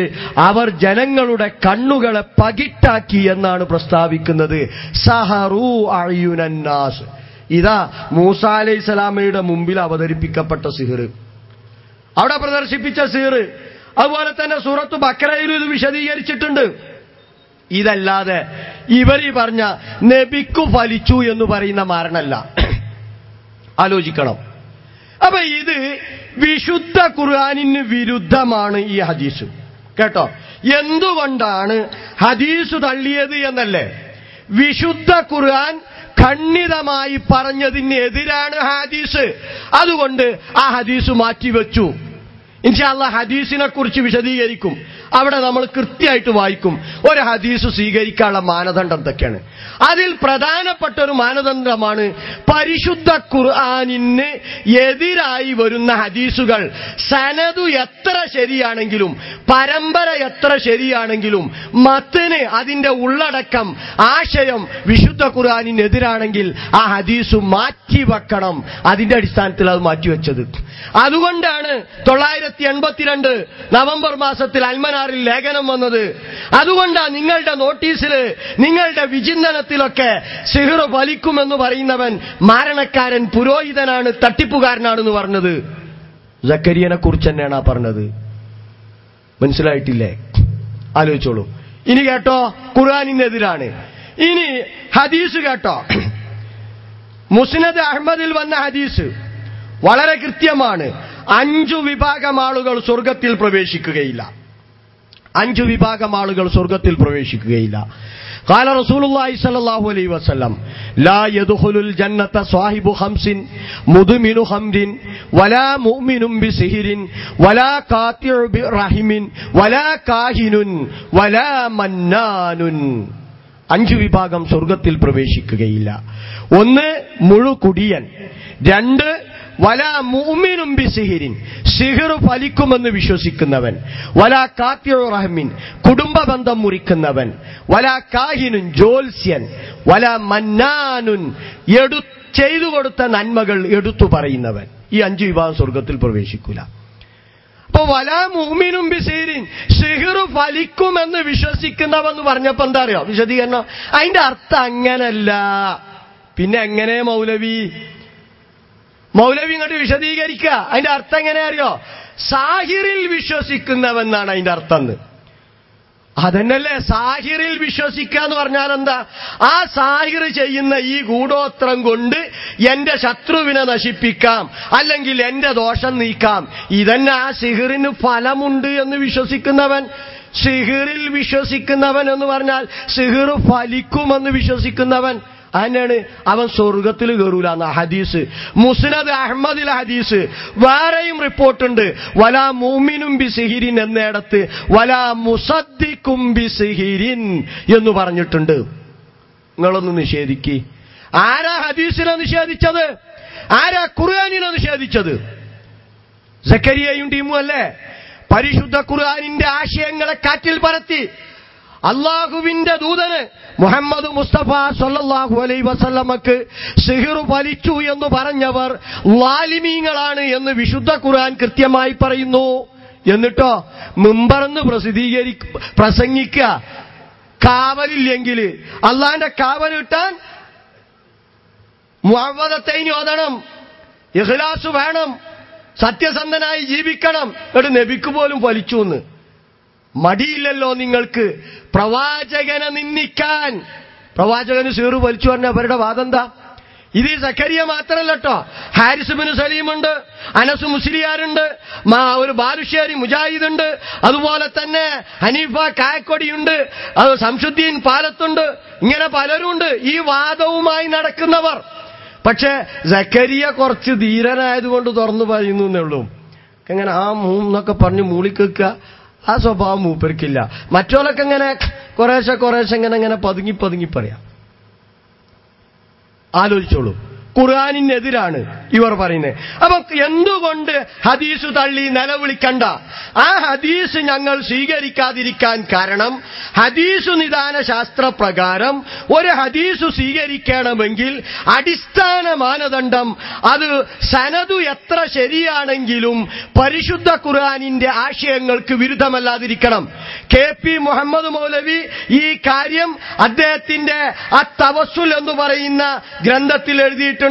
അവർ ജനങ്ങളുടെ കണ്ണുകളെ പകിട്ടാക്കി എന്നാണ് പ്രസ്താവിക്കുന്നത്. സഹറു അയ്യുനന്നാസ്. ഇതാ മൂസാ അലൈഹിസ്സലാമയുടെ മുമ്പിൽ അവതരിപ്പിക്കപ്പെട്ട സിഹ്ർ, അവിടെ പ്രദർശിപ്പിച്ച സിഹ്ർ. അതുപോലെ തന്നെ സൂറത്തു ബഖറയിൽ ഇത് വിശദീകരിച്ചിട്ടുണ്ട്. ഇതല്ലാതെ ഇവരീ പറഞ്ഞ നബിക്കു ഫലിച്ചു എന്ന് പറയുന്ന മാരണല്ല. ആലോചിക്കണം. അപ്പൊ ഇത് വിശുദ്ധ ഖുർആനിന് വിരുദ്ധമാണ് ഈ ഹദീസ്. കേട്ടോ, എന്തുകൊണ്ടാണ് ഹദീസ് തള്ളിയത് എന്നല്ലേ? വിശുദ്ധ ഖുർആൻ ഖണ്ഡിതമായി പറഞ്ഞതിന് എതിരാണ് ഹദീസ്. അതുകൊണ്ട് ആ ഹദീസ് മാറ്റിവെച്ചു. ഇൻഷാ അല്ലാഹ് ഹദീസിനെ കുറിച്ച് വിശദീകരിക്കും. അവിടെ നമ്മൾ കൃത്യമായിട്ട് വായിക്കും ഒരു ഹദീസ് സ്വീകരിക്കാനുള്ള മാനദണ്ഡം എന്തൊക്കെയാണ്. അതിൽ പ്രധാനപ്പെട്ട ഒരു മാനദണ്ഡമാണ് പരിശുദ്ധ ഖുർആനിന് എതിരായി വരുന്ന ഹദീസുകൾ സനദു എത്ര ശരിയാണെങ്കിലും പരമ്പര എത്ര ശരിയാണെങ്കിലും മത്ന്, അതിന്റെ ഉള്ളടക്കം, ആശയം വിശുദ്ധ ഖുർആനിന് എതിരാണെങ്കിൽ ആ ഹദീസ് മാറ്റിവെക്കണം. അതിന്റെ അടിസ്ഥാനത്തിൽ അത് മാറ്റിവെച്ചത്. അതുകൊണ്ടാണ് 982 നവംബർ മാസത്തിൽ അൽമനാറിൽ ലേഖനം വന്നത്. അതുകൊണ്ടാണ് നിങ്ങളുടെ നോട്ടീസിൽ, നിങ്ങളുടെ വിചിന്തനത്തിലൊക്കെ സിഹ്ർ ഫലിക്കുമെന്ന് പറയുന്നവൻ മാരണക്കാരൻ, പുരോഹിതനാണ്, തട്ടിപ്പുകാരനാണെന്ന് പറഞ്ഞത്. സക്കരിയനെ കുറിച്ച് തന്നെയാണ് പറഞ്ഞത്. മനസ്സിലായിട്ടില്ലേ? ആലോചിച്ചോളൂ. ഇനി കേട്ടോ, ഖുർആനിനെതിരാണ്. ഇനി ഹദീസ് കേട്ടോ. മുസ്നദ് അഹ്മദിൽ വന്ന ഹദീസ് വളരെ കൃത്യമാണ്. 5 വിഭാഗം ആളുകൾ സ്വർഗത്തിൽ പ്രവേശിക്കുകയില്ല. 5 വിഭാഗം ആളുകൾ സ്വർഗത്തിൽ പ്രവേശിക്കുകയില്ല. ഖാല റസൂലുള്ളാഹി സ്വല്ലല്ലാഹു അലൈഹി വസല്ലം ലാ യദ്ഖുലുൽ ജന്നത സ്വാഹിബു ഖംസിൻ മുദ്മിനു ഖംരിൻ വലാ മുഅ്മിനും ബിസിഹ്രിൻ വലാ ഖാതിഉ ബിറഹിമിൻ വലാ കാഹിനുൻ വലാ മന്നാനുൻ. 5 വിഭാഗം സ്വർഗത്തിൽ പ്രവേശിക്കുകയില്ല. 1 മുഴുകുടിയൻ, 2 വലാ മുഅ്മിനും ബിസിഹ്രിൻ, സിഹ്ർ ഫലിക്കുമെന്ന് വിശ്വസിക്കുന്നവൻ, വലാ ഖാതിഉ റഹ്മിൻ, കുടുംബ ബന്ധം മുറിക്കുന്നവൻ, വലാ കാഹിനുൻ, ജ്യോത്സ്യൻ, വലാ മന്നാനുൻ, ചെയ്തു കൊടുത്ത നന്മകൾ എടുത്തു പറയുന്നവൻ. ഈ 5 വിഭാഗം സ്വർഗത്തിൽ പ്രവേശിക്കൂല. അപ്പൊ വലാ മുഅ്മിനും ബിസിഹ്രിൻ, സിഹ്ർ ഫലിക്കുമെന്ന് വിശ്വസിക്കുന്നവെന്ന് പറഞ്ഞപ്പോ എന്താ അറിയോ വിശദീകരണം? അതിന്റെ അർത്ഥം അങ്ങനല്ല. പിന്നെ എങ്ങനെ മൗലവി ഇങ്ങോട്ട് വിശദീകരിക്കുക? അതിന്റെ അർത്ഥം എങ്ങനെ അറിയോ? സാഹിറിൽ വിശ്വസിക്കുന്നവെന്നാണ് അതിന്റെ അർത്ഥം. അതന്നല്ലേ സാഹിറിൽ വിശ്വസിക്കുക എന്ന് പറഞ്ഞാൽ എന്താ? ആ സാഹിർ ചെയ്യുന്ന ഈ ഗൂഢോത്രം കൊണ്ട് എന്റെ ശത്രുവിനെ നശിപ്പിക്കാം, അല്ലെങ്കിൽ എന്റെ ദോഷം നീക്കാം. ഇതന്നെ ആ സിഹിറിന് ഫലമുണ്ട് എന്ന് വിശ്വസിക്കുന്നവൻ. സിഹിറിൽ വിശ്വസിക്കുന്നവൻ എന്ന് പറഞ്ഞാൽ സിഹിർ ഫലിക്കുമെന്ന് വിശ്വസിക്കുന്നവൻ. അതിനാണ് അവൻ സ്വർഗത്തിൽ കയറൂല എന്ന ഹദീസ്. മുസ്നദ് അഹ്മദിലെ ഹദീസ്. വേറെയും റിപ്പോർട്ടുണ്ട്, വലാ മുഅ്മിനും ബിസിഹിരിൻ എന്നിടത്ത് വലാ മുസദ്ദിഖും ബിസിഹിരിൻ എന്ന് പറഞ്ഞിട്ടുണ്ട്. നിങ്ങളൊന്ന് നിഷേധിക്ക്. ആരാ ഹദീസിനെ നിഷേധിച്ചത്? ആരാ ഖുർആനിനെ നിഷേധിച്ചത്? സക്കരിയയും ടീമും അല്ലേ? പരിശുദ്ധ ഖുർആനിന്റെ ആശയങ്ങളെ കാറ്റിൽ പറത്തി അള്ളാഹുവിന്റെ ദൂതന് മുഹമ്മദ് മുസ്തഫ സല്ലല്ലാഹു അലൈഹി വസല്ലമക്ക് സിഹിർ ഫലിച്ചു എന്ന് പറഞ്ഞവർ ളാലിമീങ്ങളാണ് എന്ന് വിശുദ്ധ ഖുർആൻ കൃത്യമായി പറയുന്നു. എന്നിട്ടോ മിമ്പറന്ന് പ്രസംഗിക്കുക. കാവലില്ലെങ്കിൽ അള്ളാന്റെ കാവൽ കിട്ടാൻ മുഅവ്വദത്തൈനി ഓതണം, ഇഖ്ലാസ് വേണം, സത്യസന്ധനായി ജീവിക്കണം. എന്നിട്ട് നബിക്ക് പോലും ഫലിച്ചു എന്ന്. മടിയില്ലല്ലോ നിങ്ങൾക്ക് പ്രവാചകനെ നിന്ദിക്കാൻ. പ്രവാചകന് സീറു വലിച്ചു പറഞ്ഞ അവരുടെ വാദം എന്താ? ഇത് സക്കരിയ മാത്രമല്ല കേട്ടോ, ഹാരിസ് ബിൻ സലീമുണ്ട്, അനസ് മുസ്ലിയാരുണ്ട്, ഒരു ബാലുശ്ശേരി മുജാഹിദ് ഉണ്ട്, അതുപോലെ തന്നെ ഹനീഫ കായക്കൊടിയുണ്ട്, അത് ശംസുദ്ദീൻ പാലത്തുണ്ട്, ഇങ്ങനെ പലരും ഉണ്ട് ഈ വാദവുമായി നടക്കുന്നവർ. പക്ഷെ സക്കരിയ കുറച്ച് ധീരനായതുകൊണ്ട് തുറന്നു പറയുന്നു എന്നേ ഉള്ളൂ. എങ്ങനെ ആ മൂന്നൊക്കെ പറഞ്ഞ് മൂളിക്കേക്കുക, ആ സ്വഭാവം മൂപ്പർക്കില്ല. മറ്റോലൊക്കെ ഇങ്ങനെ കുറേശ്ശെ ഇങ്ങനെ പതുങ്ങി പറയാം. ആലോചിച്ചോളൂ, ഖുർആനിനെതിരാണ് ഇവർ പറയുന്നത്. അപ്പൊ എന്തുകൊണ്ട് ഹദീസ് തള്ളി നിലവിളിക്കണ്ട? ആ ഹദീസ് ഞങ്ങൾ സ്വീകരിക്കാതിരിക്കാൻ കാരണം, ഹദീസു നിദാന ശാസ്ത്രപ്രകാരം ഒരു ഹദീസ് സ്വീകരിക്കണമെങ്കിൽ അടിസ്ഥാന മാനദണ്ഡം അത് സനദു എത്ര ശരിയാണെങ്കിലും പരിശുദ്ധ ഖുർആനിന്റെ ആശയങ്ങൾക്ക് വിരുദ്ധമല്ലാതിരിക്കണം. KP മുഹമ്മദ് മൗലവി ഈ കാര്യം അദ്ദേഹത്തിന്റെ അത്തവസ്സുൽ എന്ന് പറയുന്ന ഗ്രന്ഥത്തിൽ എഴുതിയിട്ടുണ്ട്.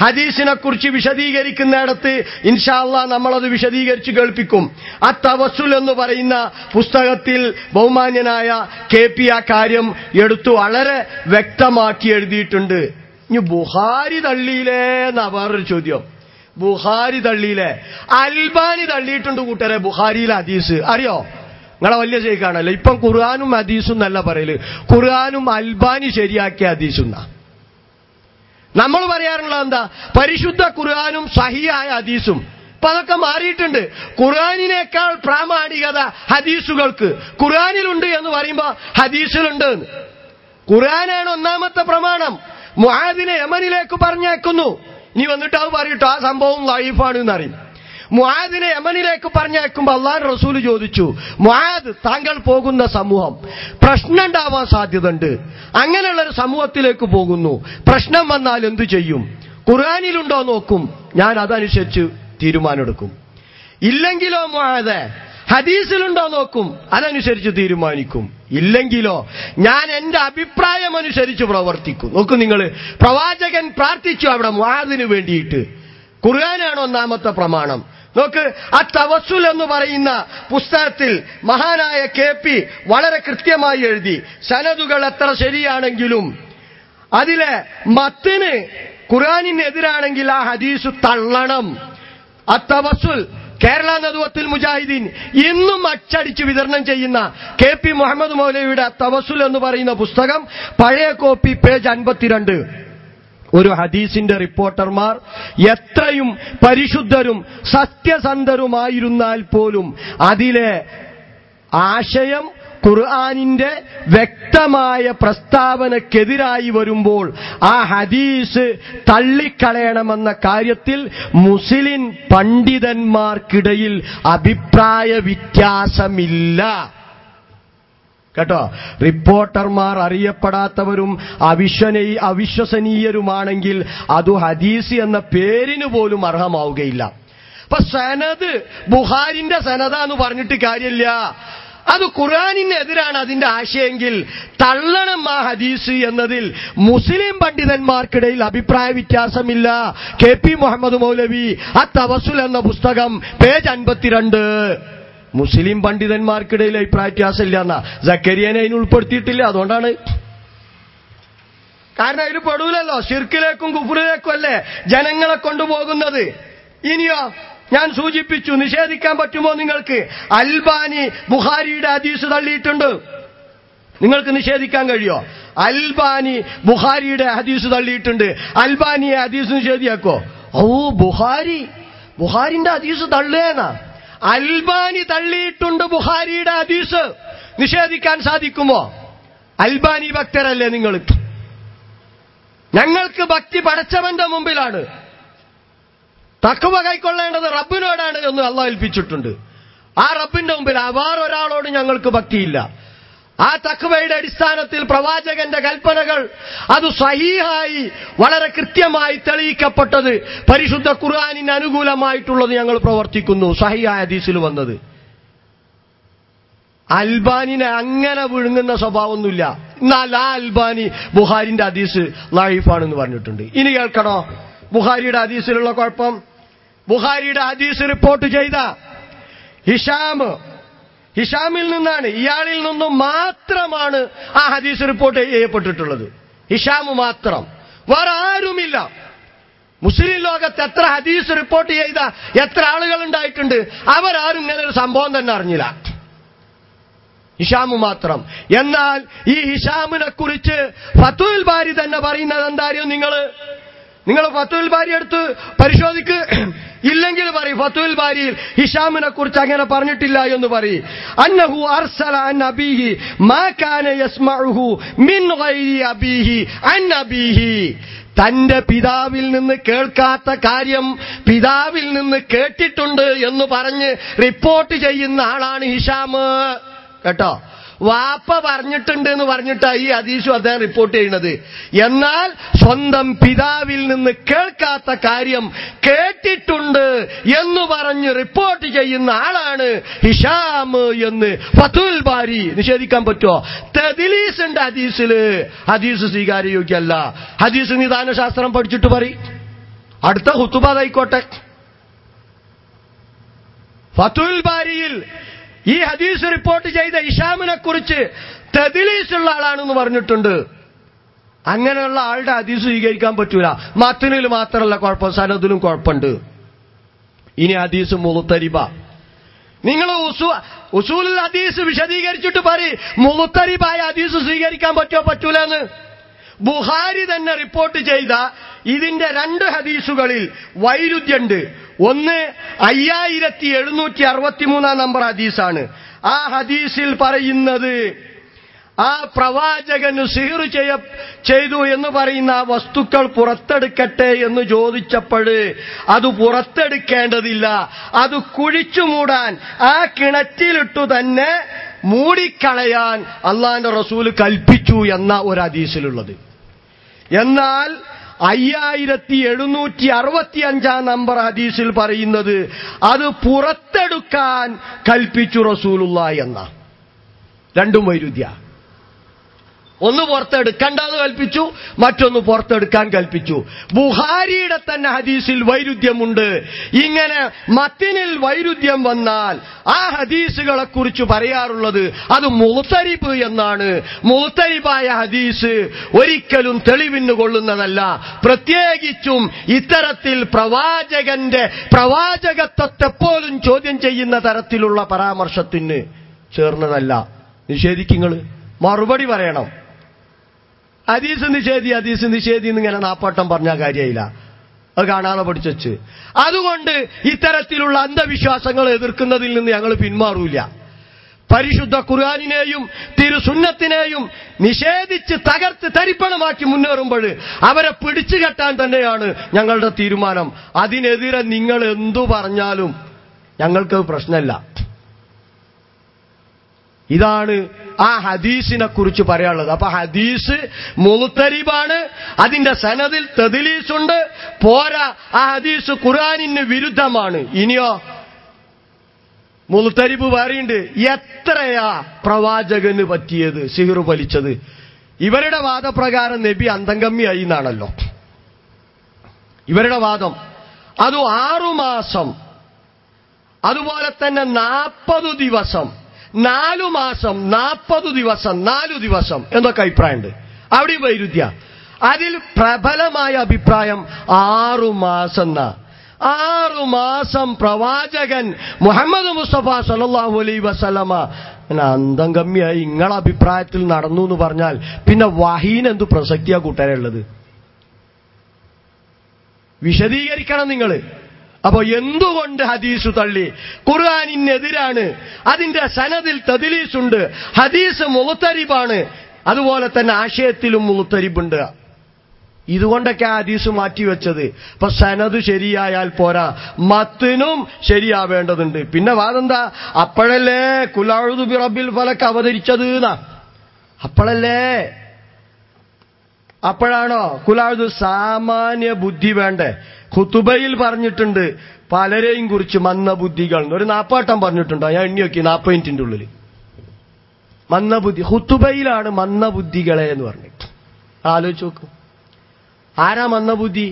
ഹദീസിനെ കുറിച്ച് വിശദീകരിക്കുന്നിടത്ത് ഇൻഷാ അല്ലാഹ് നമ്മളത് വിശദീകരിച്ച് കേൾപ്പിക്കും. അത്തവസ്സുൽ എന്ന് പറയുന്ന പുസ്തകത്തിൽ ബഹുമാന്യനായ KP ആ കാര്യം എടുത്തു വളരെ വ്യക്തമാക്കി എഴുതിയിട്ടുണ്ട്. ഇനി ബുഖാരി തള്ളിയിലേ എന്നാ വേറൊരു ചോദ്യം. ബുഖാരി തള്ളിയിലെ അൽബാനി തള്ളിയിട്ടുണ്ട് കൂട്ടരെ ബുഖാരിയിലെ ഹദീസ്. അറിയോ? നിങ്ങളെ വലിയ ശരിക്കാണല്ലോ. ഇപ്പം ഖുർആനും ഹദീസും എന്നല്ല പറയല്, ഖുർആനും അൽബാനി ശരിയാക്കിയ ഹദീസും. നമ്മൾ പറയാറുള്ളത് എന്താ? പരിശുദ്ധ ഖുർആനും സഹിയായ ഹദീസും. അപ്പൊ അതൊക്കെ മാറിയിട്ടുണ്ട്. ഖുർആനിനേക്കാൾ പ്രാമാണികത ഹദീസുകൾക്ക് ഖുർആനിലുണ്ട് എന്ന് പറയുമ്പോ ഹദീസിലുണ്ട്. ഖുർആനാണ് ഒന്നാമത്തെ പ്രമാണം. മുആദിനെ യമനിലേക്ക് പറഞ്ഞേക്കുന്നു. ഇനി വന്നിട്ട് അത് പറയട്ടോ ആ സംഭവം ലൈഫാണ് എന്നറിയും. മുആദിനെ യമനിലേക്ക് പറഞ്ഞേക്കുമ്പോ അല്ലാഹുവിന്റെ റസൂൽ ചോദിച്ചു, മുആദ് താങ്കൾ പോകുന്ന സമൂഹം പ്രശ്നം ഉണ്ടാവാൻ സാധ്യതയുണ്ട്, അങ്ങനെയുള്ളൊരു സമൂഹത്തിലേക്ക് പോകുന്നു, പ്രശ്നം വന്നാൽ എന്തു ചെയ്യും? ഖുർആനിലുണ്ടോ നോക്കും, ഞാൻ അതനുസരിച്ച് തീരുമാനമെടുക്കും. ഇല്ലെങ്കിലോ മുആദ് ഹദീസിലുണ്ടോ നോക്കും, അതനുസരിച്ച് തീരുമാനിക്കും. ഇല്ലെങ്കിലോ ഞാൻ എന്റെ അഭിപ്രായം അനുസരിച്ച് പ്രവർത്തിക്കും. നോക്കൂ നിങ്ങൾ, പ്രവാചകൻ പ്രാർത്ഥിച്ചു അവിടെ മുആദിന് വേണ്ടിയിട്ട്. ഖുർആനാണ് ഒന്നാമത്തെ പ്രമാണം. നോക്ക്, അത്തവസ്സുൽ എന്ന് പറയുന്ന പുസ്തകത്തിൽ മഹാനായ KP വളരെ കൃത്യമായി എഴുതി. സനദുകൾ എത്ര ശരിയാണെങ്കിലും അതിലെ മത്തിന് ഖുർആനിനെതിരാണെങ്കിൽ ആ ഹദീസ് തള്ളണം. അത്തവസ്സുൽ കേരള നദുവത്തുൽ മുജാഹിദീൻ ഇന്നും അച്ചടിച്ച് വിതരണം ചെയ്യുന്ന KP മുഹമ്മദ് മൗലവിയുടെ അത്തവസ്സുൽ എന്ന് പറയുന്ന പുസ്തകം, പഴയ കോപ്പി, പേജ് 52. ഒരു ഹദീസിന്റെ റിപ്പോർട്ടർമാർ എത്രയും പരിശുദ്ധരും സത്യസന്ധരുമായിരുന്നാൽ പോലും അതിലെ ആശയം ഖുർആനിന്റെ വ്യക്തമായ പ്രസ്താവനക്കെതിരായി വരുമ്പോൾ ആ ഹദീസ് തള്ളിക്കളയണമെന്ന കാര്യത്തിൽ മുസ്ലിം പണ്ഡിതന്മാർക്കിടയിൽ അഭിപ്രായ വ്യത്യാസമില്ല കേട്ടോ. റിപ്പോർട്ടർമാർ അറിയപ്പെടാത്തവരും അവിശ്വസനീയരുമാണെങ്കിൽ അത് ഹദീസ് എന്ന പേരിന് പോലും അർഹമാവുകയില്ല. അപ്പൊ സനദ് ബുഖാരിന്റെ സനദാന്ന് പറഞ്ഞിട്ട് കാര്യമില്ല. അത് ഖുർആനിനെതിരാണ് അതിന്റെ ആശയെങ്കിൽ തള്ളണം ആ ഹദീസ് എന്നതിൽ മുസ്ലിം പണ്ഡിതന്മാർക്കിടയിൽ അഭിപ്രായ വ്യത്യാസമില്ല. KP മുഹമ്മദ് മൗലവി അത്തവസ്സുൽ എന്ന പുസ്തകം, പേജ് 52. മുസ്ലിം പണ്ഡിതന്മാർക്കിടയിൽ അഭിപ്രായ വ്യത്യാസമില്ല എന്നാ. സക്കരിയനെ അതിന് ഉൾപ്പെടുത്തിയിട്ടില്ല, അതുകൊണ്ടാണ്. കാരണം അതിൽ പെടൂലല്ലോ, ശിർക്കിലേക്കും കുഫ്റിലേക്കും അല്ലേ ജനങ്ങളെ കൊണ്ടുപോകുന്നത്. ഇനിയോ ഞാൻ സൂചിപ്പിച്ചു, നിഷേധിക്കാൻ പറ്റുമോ നിങ്ങൾക്ക്? അൽബാനി ബുഖാരിയുടെ ഹദീസ് തള്ളിയിട്ടുണ്ട്, നിങ്ങൾക്ക് നിഷേധിക്കാൻ കഴിയോ? അൽബാനി ബുഖാരിയുടെ ഹദീസ് തള്ളിയിട്ടുണ്ട്, അൽബാനിയെ ഹദീസ് നിഷേധിയാക്കോ? ബുഖാരിന്റെ ഹദീസ് തള്ളുകയെന്നാ? അൽബാനി തള്ളിയിട്ടുണ്ട് ബുഖാരിയുടെ ഹദീസ്, നിഷേധിക്കാൻ സാധിക്കുമോ? അൽബാനി ഭക്തരല്ലേ നിങ്ങൾ? ഞങ്ങൾക്ക് ഭക്തി പടച്ചവന്റെ മുമ്പിലാണ്, തഖ്വ കൈക്കൊള്ളേണ്ടത് റബ്ബിനോടാണ് എന്ന് അല്ലാഹ് ഏൽപ്പിച്ചിട്ടുണ്ട്. ആ റബ്ബിന്റെ മുമ്പിൽ വേറൊരാളോട് ഞങ്ങൾക്ക് ഭക്തിയില്ല. ആ തഖ്വയുടെ അടിസ്ഥാനത്തിൽ പ്രവാചകന്റെ കൽപ്പനകൾ അത് സഹീഹായി വളരെ കൃത്യമായി തെളിയിക്കപ്പെട്ടത്, പരിശുദ്ധ ഖുർആനിന് അനുകൂലമായിട്ടുള്ളത് ഞങ്ങൾ പ്രവർത്തിക്കുന്നു, സഹീഹായ ഹദീസിൽ വന്നത്. അൽബാനിനെ അങ്ങനെ വിഴുങ്ങുന്ന സ്വഭാവമൊന്നുമില്ല. എന്നാൽ ആ അൽബാനി ബുഖാരിന്റെ ഹദീസ് ലഈഫാണെന്ന് പറഞ്ഞിട്ടുണ്ട്. ഇനി കേൾക്കണോ ബുഖാരിയുടെ ഹദീസിലുള്ള കുഴപ്പം? ബുഖാരിയുടെ ഹദീസ് റിപ്പോർട്ട് ചെയ്ത ഹിഷാമിൽ നിന്നാണ്, ഇയാളിൽ നിന്നും മാത്രമാണ് ആ ഹദീസ് റിപ്പോർട്ട് ചെയ്യപ്പെട്ടിട്ടുള്ളത്. ഹിഷാം മാത്രം, വേറെ ആരുമില്ല. മുസ്ലിം ലോകത്ത് എത്ര ഹദീസ് റിപ്പോർട്ട് ചെയ്ത എത്ര ആളുകൾ ഉണ്ടായിട്ടുണ്ട്, അവരാരും ഇങ്ങനെ ഒരു സംഭവം തന്നെ അറിഞ്ഞില്ല. ഹിഷാം മാത്രം. എന്നാൽ ഈ ഹിഷാമിനെ കുറിച്ച് ഫത്ഹുൽ ബാരി തന്നെ പറയുന്നത് എന്തായാലും നിങ്ങൾ ഫത്ഹുൽ ബാരി എടുത്ത് പരിശോധിക്ക്. ഇല്ലെങ്കിൽ പറയും ഫത്ഹുൽ ബാരിയിൽ ഹിഷാമിനെ കുറിച്ച് അങ്ങനെ പറഞ്ഞിട്ടില്ല എന്ന് പറയും. അന്നഹു അർസല അൻ അബീഹി മാ കാന യസ്മഉഹു മിൻ ഗൈരി അബീഹി അൻ അബീഹി. തന്റെ പിതാവിൽ നിന്ന് കേൾക്കാത്ത കാര്യം പിതാവിൽ നിന്ന് കേട്ടിട്ടുണ്ട് എന്ന് പറഞ്ഞ് റിപ്പോർട്ട് ചെയ്യുന്ന ആളാണ് ഹിഷാം. കേട്ടോ, വാപ്പ പറഞ്ഞിട്ടുണ്ട് എന്ന് പറഞ്ഞിട്ടാ ഈ ഹദീസും അദ്ദേഹം റിപ്പോർട്ട് ചെയ്യുന്നത്. എന്നാൽ സ്വന്തം പിതാവിൽ നിന്ന് കേൾക്കാത്ത കാര്യം കേട്ടിട്ടുണ്ട് എന്ന് പറഞ്ഞ് റിപ്പോർട്ട് ചെയ്യുന്ന ആളാണ് ഹിഷാം എന്ന് ഫത്ഹുൽ ബാരി. നിഷേധിക്കാൻ പറ്റുമോ? തദ്ലീസ് ഉണ്ട് ഹദീസില്, ഹദീസ് സ്വീകാര്യയോഗ്യമല്ല. ഹദീസ് നിദാന ശാസ്ത്രം പഠിച്ചിട്ട് പറയും. അടുത്ത ഖുതുബ ആയിക്കോട്ടെ, ഫത്ഹുൽ ബാരിയിൽ ഈ ഹദീസ് റിപ്പോർട്ട് ചെയ്ത ഹിഷാമിനെ കുറിച്ച് തദ്ലീസുള്ള ആളാണെന്ന് പറഞ്ഞിട്ടുണ്ട്. അങ്ങനെയുള്ള ആളുടെ ഹദീസ് സ്വീകരിക്കാൻ പറ്റൂല. മത്നിൽ മാത്രമല്ല കുഴപ്പം, സനദിലും കുഴപ്പമുണ്ട്. ഇനി ഹദീസ് മുളുത്തരിബ. നിങ്ങൾ ഉസൂലുൽ ഹദീസ് വിശദീകരിച്ചിട്ട് പറയും മുളുത്തരിബായ ഹദീസ് സ്വീകരിക്കാൻ പറ്റുമോ പറ്റൂല എന്ന്. ബുഖാരി തന്നെ റിപ്പോർട്ട് ചെയ്ത ഇതിന്റെ 2 ഹദീസുകളിൽ വൈരുദ്ധ്യമുണ്ട്. ഒന്ന് 5763 നമ്പർ ഹദീസാണ്. ആ ഹദീസിൽ പറയുന്നത് ആ പ്രവാചകന് സിഹ്ർ ചെയ്തു എന്ന് പറയുന്ന ആ വസ്തുക്കൾ പുറത്തെടുക്കട്ടെ എന്ന് ചോദിച്ചപ്പോൾ അത് പുറത്തെടുക്കേണ്ടതില്ല, അത് കുഴിച്ചു മൂടാൻ ആ കിണറ്റിലിട്ടു തന്നെ മൂടിക്കളയാൻ അള്ളാന്റെ റസൂൽ കൽപ്പിച്ചു എന്ന ഒരു ഹദീസിലുള്ളത്. എന്നാൽ 5765 നമ്പർ ഹദീസിൽ പറയുന്നത് അത് പുറത്തെടുക്കാൻ കൽപ്പിച്ചു റസൂലുള്ളാഹി എന്ന. രണ്ടും വൈരുദ്ധ്യ. ഒന്ന് പുറത്തെടുക്കണ്ടെന്ന് കൽപ്പിച്ചു, മറ്റൊന്ന് പുറത്തെടുക്കാൻ കൽപ്പിച്ചു. ബുഖാരിയുടെ തന്നെ ഹദീസിൽ വൈരുദ്ധ്യമുണ്ട്. ഇങ്ങനെ മത്തിനിൽ വൈരുദ്ധ്യം വന്നാൽ ആ ഹദീസുകളെ കുറിച്ച് പറയാറുള്ളത് അത് മുൾതരിബ് എന്നാണ്. മുൾതരിബായ ഹദീസ് ഒരിക്കലും തെളിവിന് കൊള്ളുന്നതല്ല. പ്രത്യേകിച്ചും ഇത്തരത്തിൽ പ്രവാചകന്റെ പ്രവാചകത്വത്തെ പോലും ചോദ്യം ചെയ്യുന്ന തരത്തിലുള്ള പരാമർശത്തിന് ചേർന്നതല്ല. നിഷേധിക്കുങ്ങൾ മറുപടി പറയണം. ഹദീസ് നിഷേധി എന്നിങ്ങനെ നാപ്പാട്ടം പറഞ്ഞാൽ കാര്യമില്ല, അത് കാണാതെ പഠിച്ചു. അതുകൊണ്ട് ഇത്തരത്തിലുള്ള അന്ധവിശ്വാസങ്ങൾ എതിർക്കുന്നതിൽ നിന്ന് ഞങ്ങൾ പിന്മാറൂല. പരിശുദ്ധ ഖുർആനിനെയും തിരുസുന്നത്തിനെയും നിഷേധിച്ച് തകർത്ത് തരിപ്പണമാക്കി മുന്നേറുമ്പോൾ അവരെ പിടിച്ചു കെട്ടാൻ തന്നെയാണ് ഞങ്ങളുടെ തീരുമാനം. അതിനെതിരെ നിങ്ങൾ എന്തു പറഞ്ഞാലും ഞങ്ങൾക്ക് പ്രശ്നമല്ല. ഇതാണ് ആ ഹദീസിനെ കുറിച്ച് പറയാനുള്ളത്. അപ്പൊ ഹദീസ് മുൾതരിബാണ്, അതിന്റെ സനദിൽ തദ്ലീസുണ്ട്. പോരാ, ആ ഹദീസ് ഖുർആനിന് വിരുദ്ധമാണ്. ഇനിയോ മുൾതരിബ് പറയുന്നുണ്ട്. എത്രയാ പ്രവാചകന് പറ്റിയത് സിഹ്ർ ഫലിച്ചത്? ഇവരുടെ വാദപ്രകാരം നബി അന്തംഗമ്യായി എന്നാണല്ലോ ഇവരുടെ വാദം. അത് 6 മാസം, അതുപോലെ തന്നെ 40 ദിവസം, 4 മാസം, 40 ദിവസം, 4 ദിവസം എന്നൊക്കെ അഭിപ്രായമുണ്ട്. അവിടെയും വൈരുദ്ധ്യ. അതിൽ പ്രബലമായ അഭിപ്രായം 6 മാസം എന്നാ. 6 മാസം പ്രവാചകൻ മുഹമ്മദ് മുസ്തഫ സല്ലല്ലാഹു അലൈഹി വസല്ലമ അന്തം കമ്മിയായി നിങ്ങളെ അഭിപ്രായത്തിൽ നടന്നു എന്ന് പറഞ്ഞാൽ പിന്നെ വഹീന് എന്ത് പ്രസക്തിയാ കൂട്ടാനുള്ളത്? വിശദീകരിക്കണം നിങ്ങൾ. അപ്പോ എന്തുകൊണ്ട് ഹദീസ് തള്ളി? ഖുർആനിനെതിരാണ്, അതിന്റെ സനദിൽ തദ്ലീസുണ്ട്, ഹദീസ് മുഖ്തരിബാണ്, അതുപോലെ തന്നെ ആശയത്തിലും മുഖ്തരിബുണ്ട്. ഇതുകൊണ്ടൊക്കെ ഹദീസ് മാറ്റിവെച്ചത്. അപ്പൊ സനദ് ശരിയായാൽ പോരാ, മത്തിനും ശരിയാവേണ്ടതുണ്ട്. പിന്നെ വാദെന്താ? അപ്പോഴല്ലേ ഖുൽ അഊദു ബിറബ്ബിൽ ഫലക് അവതരിച്ചത് എന്നാ. അപ്പോഴാണോ ഖുൽ അഊദു? സാമാന്യ ബുദ്ധി വേണ്ടേ? ഖുതുബയിൽ പറഞ്ഞിട്ടുണ്ട് പലരെയും കുറിച്ച് മന്ദബുദ്ധികൾ. ഒരു 40 വട്ടം പറഞ്ഞിട്ടുണ്ടോ? ഞാൻ എണ്ണി നോക്കി, 40 മിനിറ്റിന്റെ ഉള്ളിൽ. മന്ദബുദ്ധി ഖുതുബയിലാണ് മന്ദബുദ്ധികളെ എന്ന് പറഞ്ഞിട്ട്. ആലോചിച്ച് നോക്കും, ആരാ മന്ദബുദ്ധി?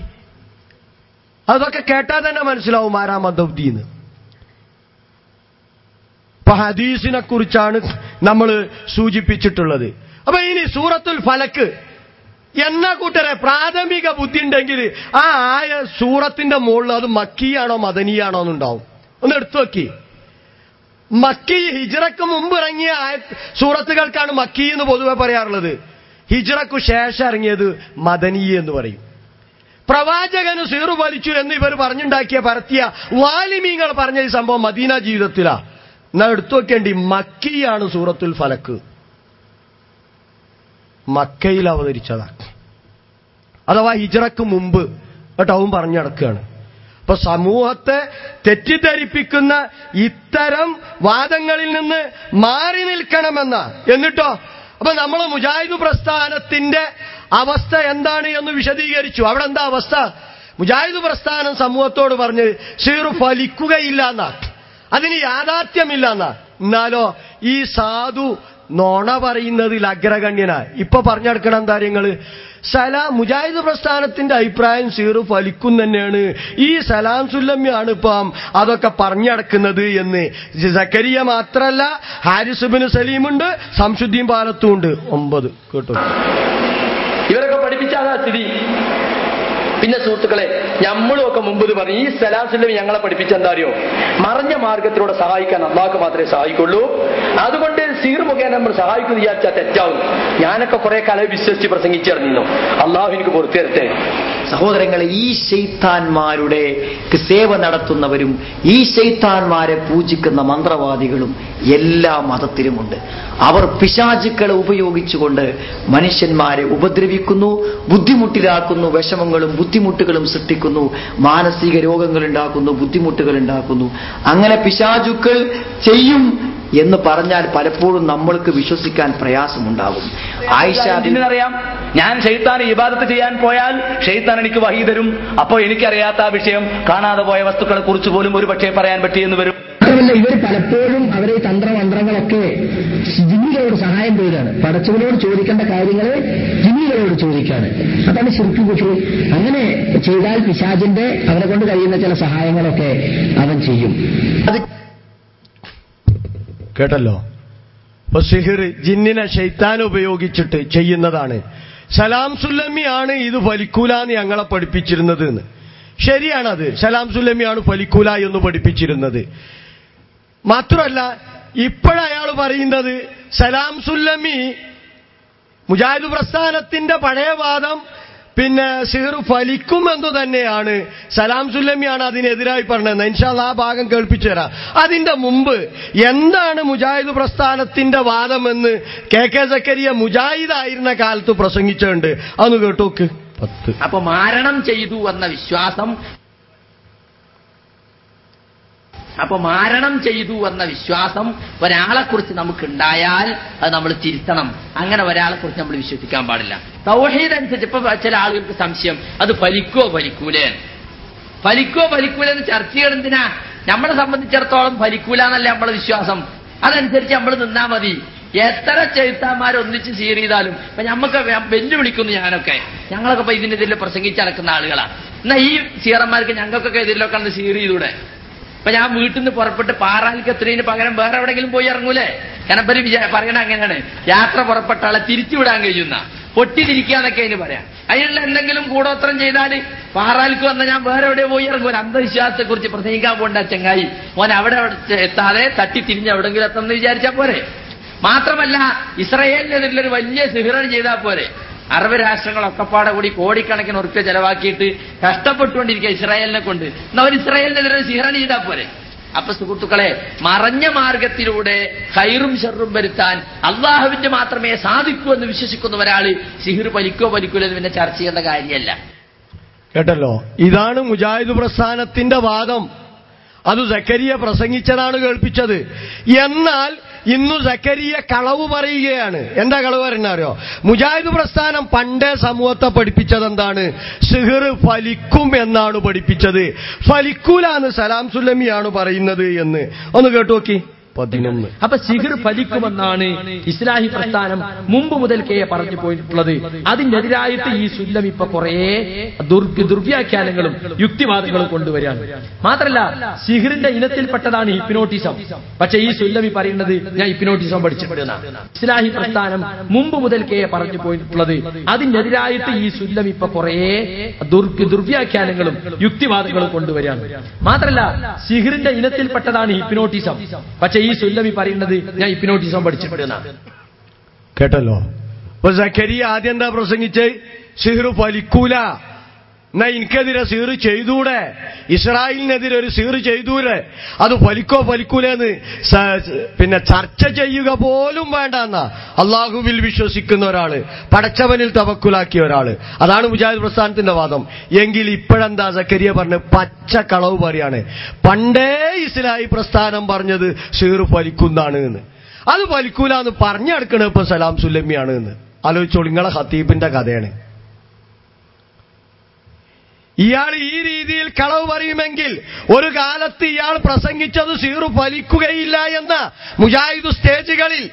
അതൊക്കെ കേട്ടാൽ തന്നെ മനസ്സിലാവും ആരാ മന്ദബുദ്ധി എന്ന്. ഇപ്പൊ ഹദീസിനെ കുറിച്ചാണ് നമ്മൾ സൂചിപ്പിച്ചിട്ടുള്ളത്. അപ്പൊ ഇനി സൂറത്തുൽ ഫലക്ക് എന്നാ കൂട്ടരെ പ്രാഥമിക ബുദ്ധി ഉണ്ടെങ്കിൽ ആ ആയ സൂറത്തിന്റെ മുകളിൽ അത് മക്കിയാണോ മദനിയാണോ എന്നുണ്ടാവും. ഒന്ന് എടുത്തു നോക്കി. മക്കി ഹിജ്റക്ക് മുമ്പ് ഇറങ്ങിയ സൂറത്തുകൾക്കാണ് മക്കി എന്ന് പൊതുവെ പറയാറുള്ളത്. ഹിജ്റക്കു ശേഷം ഇറങ്ങിയത് മദനി എന്ന് പറയും. പ്രവാചകന് സീറു വലിച്ചു എന്ന് ഇവർ പറഞ്ഞുണ്ടാക്കിയ പരത്തിയ വാലിമീങ്ങൾ പറഞ്ഞ ഈ സംഭവം മദീന ജീവിതത്തിലാ. എന്നാ എടുത്തു നോക്കേണ്ടി, മക്കിയാണ് സൂറത്തുൽ ഫലക്ക്, മക്കയിൽ അവതരിച്ചതാണ്. അഥവാ ഹിജ്റക്ക് മുമ്പ് കേട്ടവും പറഞ്ഞു നടക്കുകയാണ്. അപ്പൊ സമൂഹത്തെ തെറ്റിദ്ധരിപ്പിക്കുന്ന ഇത്തരം വാദങ്ങളിൽ നിന്ന് മാറി നിൽക്കണമെന്ന. എന്നിട്ടോ അപ്പൊ നമ്മൾ മുജാഹിദ് പ്രസ്ഥാനത്തിന്റെ അവസ്ഥ എന്താണ് എന്ന് വിശദീകരിച്ചു. അവിടെ എന്താ അവസ്ഥ? മുജാഹിദ് പ്രസ്ഥാനം സമൂഹത്തോട് പറഞ്ഞ് സീറു ഫലിക്കുകയില്ല എന്നാ, അതിന് യാഥാർത്ഥ്യമില്ല എന്നാ. എന്നാലോ ഈ സാധു നോണ പറയുന്നതിൽ അഗ്രഗണ്യനാ. ഇപ്പൊ പറഞ്ഞെടുക്കണം കാര്യങ്ങള്. മുജാഹിദ് പ്രസ്ഥാനത്തിന്റെ അഭിപ്രായം സീറു ഫലിക്കും തന്നെയാണ്, ഈ സലാം സുല്ലമ്യാണ് ഇപ്പം അതൊക്കെ പറഞ്ഞടക്കുന്നത് എന്ന്. സക്കരിയ മാത്രല്ല, ഹാരിസ് ഇബ്നു സലീമുണ്ട്, ശംസുദ്ദീൻ പാലത്തും ഉണ്ട്. 9 കേട്ടോ. ഇവരൊക്കെ പഠിപ്പിച്ചാതാ സ്ഥിതി. പിന്നെ സുഹൃത്തുക്കളെ, നമ്മളും ഒക്കെ മുമ്പ് പറഞ്ഞു ഈ സലാം സുല്ലമി ഞങ്ങളെ പഠിപ്പിച്ചെന്താ അറിയോ? മറഞ്ഞ മാർഗത്തിലൂടെ സഹായിക്കാൻ അള്ളാഹ്ക്ക് മാത്രമേ സഹായിക്കുള്ളൂ. അതുകൊണ്ട് സീർ മുഖേന നമ്മൾ സഹായിക്കുന്നു വിചാരിച്ചാൽ തെറ്റാവും. ഞാനൊക്കെ കുറെ കാലം വിശ്വസിച്ച് പ്രസംഗിച്ചിറങ്ങിയിരുന്നു. അള്ളാഹു എനിക്ക് പുറത്തു തരട്ടെ. സഹോദരങ്ങളെ, ഈ ശൈത്താന്മാരുടെ സേവ നടത്തുന്നവരും ഈ ശൈത്താന്മാരെ പൂജിക്കുന്ന മന്ത്രവാദികളും എല്ലാ മതത്തിലുമുണ്ട്. അവർ പിശാചുക്കളെ ഉപയോഗിച്ചുകൊണ്ട് മനുഷ്യന്മാരെ ഉപദ്രവിക്കുന്നു, ബുദ്ധിമുട്ടിലാക്കുന്നു, വിഷമങ്ങളും ബുദ്ധിമുട്ടുകളും സൃഷ്ടിക്കുന്നു, മാനസിക രോഗങ്ങൾ ഉണ്ടാക്കുന്നു, ബുദ്ധിമുട്ടുകൾ ഉണ്ടാക്കുന്നു. അങ്ങനെ പിശാചുക്കൾ ചെയ്യും എന്ന് പറഞ്ഞാൽ പലപ്പോഴും നമ്മൾക്ക് വിശ്വസിക്കാൻ പ്രയാസമുണ്ടാകും. ആയിഷ അറിയാം, ഞാൻ ഷെയ്ത്താൻ ഇബാദത്ത് ചെയ്യാൻ പോയാൽ ഷെയ്ത്താൻ എനിക്ക് വഹി തരും. അപ്പോൾ എനിക്കറിയാത്ത ആ വിഷയം, കാണാതെ പോയ വസ്തുക്കളെ കുറിച്ച് പോലും ഒരു പക്ഷേ പറയാൻ പറ്റിയെന്ന് വരും. മാത്രമല്ല, ഇവർ പലപ്പോഴും അവരെ തന്ത്രമന്ത്രങ്ങളൊക്കെ ജിന്നികളോട് സഹായം ചെയ്താണ്. പടച്ചവനോട് ചോദിക്കേണ്ട കാര്യങ്ങൾ ജിന്നികളോട് ചോദിക്കാണ്. അതാണ് ശിർക്ക് കുഫ്ർ. അങ്ങനെ ചെയ്താൽ പിശാചിന്റെ അവരെ കൊണ്ട് കഴിയുന്ന ചില സഹായങ്ങളൊക്കെ അവൻ ചെയ്യും. അത് കേട്ടല്ലോ. അപ്പൊ സിഹിർ ജിന്നിനെ ശൈത്താൻ ഉപയോഗിച്ചിട്ട് ചെയ്യുന്നതാണ്. സലാം സുല്ലമിയാണ് ഇത് ഫലിക്കൂലാന്ന് ഞങ്ങളെ പഠിപ്പിച്ചിരുന്നത് എന്ന്. ശരിയാണത്, സലാം സുല്ലമിയാണ് ഫലിക്കൂല എന്ന് പഠിപ്പിച്ചിരുന്നത്. മാത്രമല്ല, ഇപ്പോഴയാൾ പറയുന്നത് സലാം സുല്ലമി മുജാഹിദ് പ്രസ്ഥാനത്തിന്റെ പഴയ വാദം പിന്നെ സിഹിർ ഫലിക്കുമെന്നു തന്നെയാണ്. സലാം സുല്ലമിയാണ് അതിനെതിരായി പറഞ്ഞത്. ഇൻഷാ അല്ലാഹ് ആ ഭാഗം കേൾപ്പിച്ചു തരാം. അതിന്റെ മുമ്പ് എന്താണ് മുജാഹിദ് പ്രസ്ഥാനത്തിന്റെ വാദമെന്ന് കെ സക്കരിയ മുജാഹിദായിരുന്ന കാലത്ത് പ്രസംഗിച്ചിട്ടുണ്ട്. അതൊന്ന് കേട്ടോക്ക്. 10. അപ്പൊ മാരണം ചെയ്തു എന്ന വിശ്വാസം ഒരാളെ കുറിച്ച് നമുക്കുണ്ടായാൽ അത് നമ്മൾ തിരുത്തണം. അങ്ങനെ ഒരാളെ കുറിച്ച് നമ്മൾ വിശ്വസിക്കാൻ പാടില്ല. തൗഹീദ് അനുസരിച്ച് ഇപ്പൊ ചില ആളുകൾക്ക് സംശയം, അത് ഫലിക്കോ ഫലിക്കൂലേ എന്ന് ചർച്ച ചെയ്യണം. എന്തിനാ? നമ്മളെ സംബന്ധിച്ചിടത്തോളം ഫലിക്കൂല എന്നല്ല നമ്മളെ വിശ്വാസം. അതനുസരിച്ച് നമ്മൾ നിന്നാ മതി. എത്ര ചെഴുത്താന്മാരൊന്നിച്ച് സീർ ചെയ്താലും ഇപ്പൊ ഞമ്മക്ക് വെല്ലുവിളിക്കുന്നു. ഞങ്ങളൊക്കെ ഇപ്പൊ ഇതിനെതിരെ പ്രസംഗിച്ചടക്കുന്ന ആളുകളാണ്. എന്നാ ഈ സീറന്മാർക്ക് ഞങ്ങൾക്കൊക്കെ ഇതിലൊക്കെ ഒന്ന് സീർ ചെയ്തൂടെ? ഇപ്പൊ ഞാൻ വീട്ടിൽ നിന്ന് പുറപ്പെട്ട് പാറാലിക്ക് എത്രയിന് പകരം വേറെ എവിടെയെങ്കിലും പോയി ഇറങ്ങൂലേ? കാരണം പറയണ അങ്ങനെയാണ്, യാത്ര പുറപ്പെട്ട ആളെ തിരിച്ചുവിടാൻ കഴിയുന്ന പൊട്ടിതിരിക്കാന്നൊക്കെ അതിന് പറയാം. അതിനുള്ള എന്തെങ്കിലും കൂടോത്രം ചെയ്താൽ പാറാൽക്ക് വന്ന ഞാൻ വേറെ എവിടെ പോയി ഇറങ്ങും. ഒരു അന്ധവിശ്വാസത്തെ കുറിച്ച് പ്രസംഗിക്കാൻ പോകണ്ട ചങ്ങായി, മോൻ അവിടെ എത്താതെ തട്ടിത്തിരിഞ്ഞ് എവിടെങ്കിലും എത്തണമെന്ന് വിചാരിച്ചാൽ പോരെ. മാത്രമല്ല ഇസ്രായേലിനെതിരുള്ളൊരു വലിയ സിഹ്റൻ ചെയ്താൽ പോരെ. അറബ് രാഷ്ട്രങ്ങളൊക്കെപ്പാടെ കൂടി കോടിക്കണക്കിന് ഉറുപ്പ്യ ചെലവാക്കിയിട്ട് കഷ്ടപ്പെട്ടുകൊണ്ടിരിക്കുക ഇസ്രായേലിനെ കൊണ്ട്. എന്നാ ഒരു ഇസ്രായേലിനെതിരെ സിഹ്റൻ ചെയ്താൽ പോരെ. അപ്പൊ സുഹൃത്തുക്കളെ, മറഞ്ഞ മാർഗത്തിലൂടെ ഖൈറും ഷർറും വരുത്താൻ അള്ളാഹുവിന്റെ മാത്രമേ സാധിക്കൂ എന്ന് വിശ്വസിക്കുന്ന ഒരാള് സിഹിർ പലിക്കോ പലിക്കൂലോ എന്ന് പിന്നെ ചർച്ച ചെയ്യേണ്ട കാര്യമല്ല. കേട്ടല്ലോ, ഇതാണ് മുജാഹിദ് പ്രസ്ഥാനത്തിന്റെ വാദം. അത് സക്കരിയ പ്രസംഗിച്ചതാണ് കേൾപ്പിച്ചത്. എന്നാൽ ഇന്നു സക്കരിയ കളവ് പറയുകയാണ്. എന്താ കളവ് പറയുന്നറിയോ? മുജാഹിദ് പ്രസ്ഥാനം പണ്ടേ സമൂഹത്തെ പഠിപ്പിച്ചത് എന്താണ്? സിഹിർ ഫലിക്കും എന്നാണ് പഠിപ്പിച്ചത്. ഫലിക്കൂലാന്ന് സലാം സുല്ലമിയാണ് പറയുന്നത് എന്ന്. ഒന്ന് കേട്ടു നോക്കി. 11. അപ്പൊ സിഹിർ ഫലിക്കുമെന്നാണ് ഇസ്ലാഹി പ്രസ്ഥാനം മുമ്പ് മുതൽക്കേ പറഞ്ഞു പോയിട്ടുള്ളത്. അതിനെതിരായിട്ട് ഈ സുല്ലം ഇപ്പൊ കുറെ ദുർവ്യാഖ്യാനങ്ങളും യുക്തിവാദങ്ങളും കൊണ്ടുവരികയാണ്. മാത്രല്ല സിഹിറിന്റെ ഇനത്തിൽപ്പെട്ടതാണ് ഹിപ്നോട്ടിസം. പക്ഷെ ഈ സുല്ലമി പറയുന്നത് ഞാൻ ഹിപ്നോട്ടിസം പഠിച്ചിട്ടുണ്ടെന്നാണ്. ഇസ്ലാഹി പ്രസ്ഥാനം മുമ്പ് മുതൽക്കേ പറഞ്ഞു പോയിട്ടുള്ളത്. അതിനെതിരായിട്ട് ഈ സുല്ലം ഇപ്പൊ കുറെ ദുർവ്യാഖ്യാനങ്ങളും യുക്തിവാദങ്ങളും കൊണ്ടുവരികയാണ്. മാത്രല്ല സിഹിറിന്റെ ഇനത്തിൽപ്പെട്ടതാണ് ഹിപ്നോട്ടിസം. പക്ഷെ ഈ സുല്ലമി പറയുന്നത് ഞാൻ ഹിപ്നോട്ടിസം പഠിച്ചിട്ടുണ്ടെന്നാണ്. കേട്ടല്ലോ. അപ്പൊ സക്കരിയ ആദ്യം എന്താ പ്രസംഗിച്ച്? സിഹിർ ഫലിക്കൂല, എന്നാ എനിക്കെതിരെ സിഹിർ ചെയ്തൂടെ, ഇസ്രായേലിനെതിരെ ഒരു സിഹിർ ചെയ്തൂടെ, അത് ഫലിക്കോ ഫലിക്കൂലെന്ന് പിന്നെ ചർച്ച ചെയ്യുക പോലും വേണ്ടെന്ന അള്ളാഹുവിൽ വിശ്വസിക്കുന്ന ഒരാള്, പടച്ചവനിൽ തവക്കുലാക്കിയ ഒരാള്. അതാണ് മുജാഹിദ് പ്രസ്ഥാനത്തിന്റെ വാദം. എങ്കിൽ ഇപ്പോഴെന്താ സക്കരിയ പറഞ്ഞ് പച്ച കളവ് പറയാണ്. പണ്ടേ ഇസ്ലാഹി പ്രസ്ഥാനം പറഞ്ഞത് സിഹിർ ഫലിക്കുന്നതാണ് എന്ന്. അത് ഫലിക്കൂല എന്ന് പറഞ്ഞെടുക്കണ ഇപ്പൊ സലാം സുല്ലമിയാണ് എന്ന്. ആലോചിച്ചോളൂ, നിങ്ങളെ ഖത്തീബിന്റെ കഥയാണ്. ഇയാൾ ഈ രീതിയിൽ കളവ് പറയുമെങ്കിൽ ഒരു കാലത്ത് ഇയാൾ പ്രസംഗിച്ചത് സിഹിർ ഫലിക്കുകയില്ല എന്ന മുജാഹിദ് സ്റ്റേജുകളിൽ,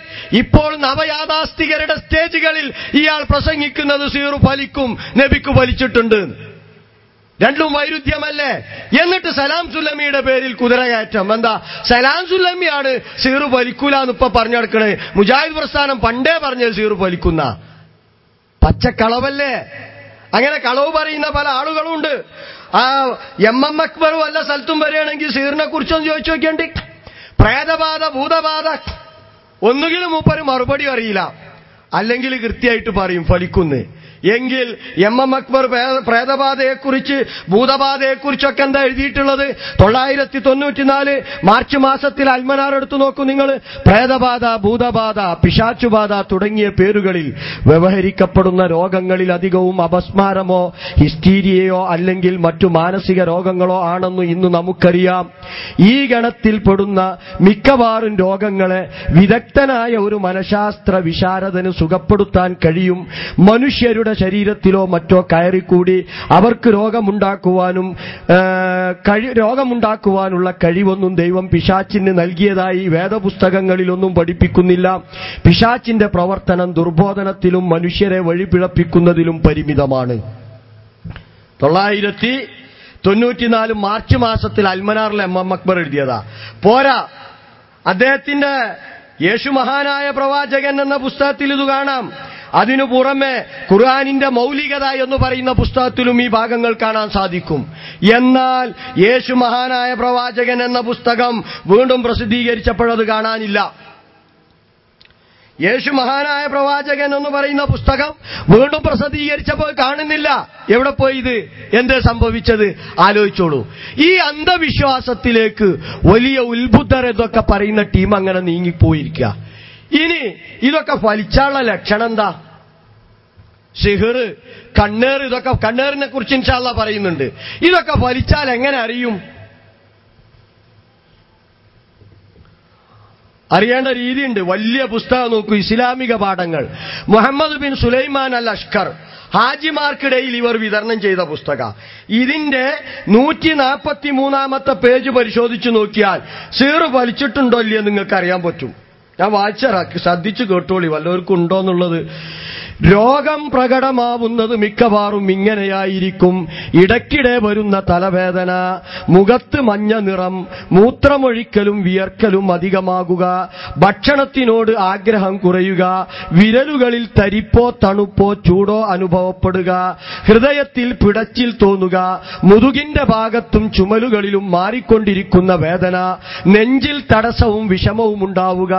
ഇപ്പോൾ നവയാഥാസ്ഥികരുടെ സ്റ്റേജുകളിൽ ഇയാൾ പ്രസംഗിക്കുന്നത് സിഹിർ ഫലിക്കും, നബിക്ക് ഫലിച്ചിട്ടുണ്ട്. രണ്ടും വൈരുദ്ധ്യമല്ലേ? എന്നിട്ട് സലാം സുല്ലമിയുടെ പേരിൽ കുതിരകയറ്റം. എന്താ? സലാം സുല്ലമിയാണ് സിഹിർ ഫലിക്കൂല എന്ന് ഇപ്പൊ പറഞ്ഞെടുക്കണേ. മുജാഹിദ് പ്രസ്ഥാനം പണ്ടേ പറഞ്ഞത് സിഹിർ ഫലിക്കുന്ന. പച്ചക്കളവല്ലേ? അങ്ങനെ കളവ് പറയുന്ന പല ആളുകളുണ്ട്. ആ എം അക്ബർ വല്ല സ്ഥലത്തും വരികയാണെങ്കിൽ സിഹിറിനെ കുറിച്ചൊന്ന് ചോദിച്ചു നോക്കിയണ്ടി. പ്രേതബാധ, ഭൂതബാധ, ഒന്നുകിൽ മൂപ്പര് മറുപടി അറിയില്ല, അല്ലെങ്കിൽ കൃത്യമായിട്ട് പറയും ഫലിക്കുന്നു. എങ്കിൽ എം അക്ബർ പ്രേതബാധയെക്കുറിച്ച്, ഭൂതബാധയെക്കുറിച്ചൊക്കെ എന്താ എഴുതിയിട്ടുള്ളത്? 994 മാർച്ച് മാസത്തിൽ അൽമനാർ എടുത്തു നോക്കൂ നിങ്ങൾ. പ്രേതബാധ, ഭൂതബാധ, പിശാച്ചുബാധ തുടങ്ങിയ പേരുകളിൽ വ്യവഹരിക്കപ്പെടുന്ന രോഗങ്ങളിൽ അധികവും അപസ്മാരമോ ഹിസ്റ്റീരിയയോ അല്ലെങ്കിൽ മറ്റു മാനസിക രോഗങ്ങളോ ആണെന്ന് ഇന്ന് നമുക്കറിയാം. ഈ ഗണത്തിൽപ്പെടുന്ന മിക്കവാറും രോഗങ്ങളെ വിദഗ്ധനായ ഒരു മനഃശാസ്ത്ര വിശാരദന് സുഖപ്പെടുത്താൻ കഴിയും. മനുഷ്യരുടെ ശരീരത്തിലോ മറ്റോ കയറിക്കൂടി അവർക്ക് രോഗമുണ്ടാക്കുവാനുള്ള കഴിവൊന്നും ദൈവം പിശാച്ചിന് നൽകിയതായി വേദപുസ്തകങ്ങളിലൊന്നും പഠിപ്പിക്കുന്നില്ല. പിശാച്ചിന്റെ പ്രവർത്തനം ദുർബോധനത്തിലും മനുഷ്യരെ വഴിപിഴപ്പിക്കുന്നതിലും പരിമിതമാണ്. 994 മാർച്ച് മാസത്തിൽ അൽമനാറിൽ എം അക്ബർ എഴുതിയതാ. പോരാ, അദ്ദേഹത്തിന്റെ യേശു മഹാനായ പ്രവാചകൻ എന്ന പുസ്തകത്തിൽ ഇത് കാണാം. അതിനു പുറമെ ഖുർആനിന്റെ മൗലികത എന്ന് പറയുന്ന പുസ്തകത്തിലും ഈ ഭാഗങ്ങൾ കാണാൻ സാധിക്കും. എന്നാൽ യേശു മഹാനായ പ്രവാചകൻ എന്ന പുസ്തകം വീണ്ടും പ്രസിദ്ധീകരിച്ചപ്പോഴത് കാണാനില്ല. യേശു മഹാനായ പ്രവാചകൻ എന്ന് പറയുന്ന പുസ്തകം വീണ്ടും പ്രസിദ്ധീകരിച്ചപ്പോൾ കാണുന്നില്ല. എവിടെ പോയി ഇത്? എന്തേ സംഭവിച്ചത്? ആലോചിച്ചോളൂ. ഈ അന്ധവിശ്വാസത്തിലേക്ക് വലിയ ഉത്ബുദ്ധർ എന്നൊക്കെ പറയുന്ന ടീം അങ്ങനെ നീങ്ങിപ്പോയിരിക്കുക. ഇനി ഇതൊക്കെ ഫലിച്ചാനുള്ള ലക്ഷണം എന്താ? സിഹിർ, കണ്ണേർ, ഇതൊക്കെ കണ്ണേറിനെ കുറിച്ച് ഇൻഷാ അല്ലാഹ് പറയുന്നുണ്ട്. ഇതൊക്കെ ഫലിച്ചാൽ എങ്ങനെ അറിയും? അറിയേണ്ട രീതിയുണ്ട്. വലിയ പുസ്തകം നോക്കൂ, ഇസ്ലാമിക പാഠങ്ങൾ. മുഹമ്മദ് ബിൻ സുലൈമാൻ അൽ അഷ്കർ ഹാജിമാർക്കിടയിൽ ഇവർ വിതരണം ചെയ്ത പുസ്തകം. ഇതിന്റെ 143 പേജ് പരിശോധിച്ചു നോക്കിയാൽ സിഹിർ ഫലിച്ചിട്ടുണ്ടോ ഇല്ലയോ നിങ്ങൾക്ക് അറിയാൻ പറ്റും. ഞാൻ വായിച്ചറാക്കി, ശ്രദ്ധിച്ചു കേട്ടോളി, വല്ലവർക്കും ഉണ്ടോ എന്നുള്ളത്. രോഗം പ്രകടമാവുന്നത് മിക്കവാറും ഇങ്ങനെയായിരിക്കും. ഇടയ്ക്കിടെ വരുന്ന തലവേദന, മുഖത്ത് മഞ്ഞ നിറം, മൂത്രമൊഴിക്കലും വിയർക്കലും അധികമാകുക, ഭക്ഷണത്തിനോട് ആഗ്രഹം കുറയുക, വിരലുകളിൽ തരിപ്പോ തണുപ്പോ ചൂടോ അനുഭവപ്പെടുക, ഹൃദയത്തിൽ പിടച്ചിൽ തോന്നുക, മുതുകിന്റെ ഭാഗത്തും ചുമലുകളിലും മാറിക്കൊണ്ടിരിക്കുന്ന വേദന, നെഞ്ചിൽ തടസ്സവും വിഷമവും ഉണ്ടാവുക,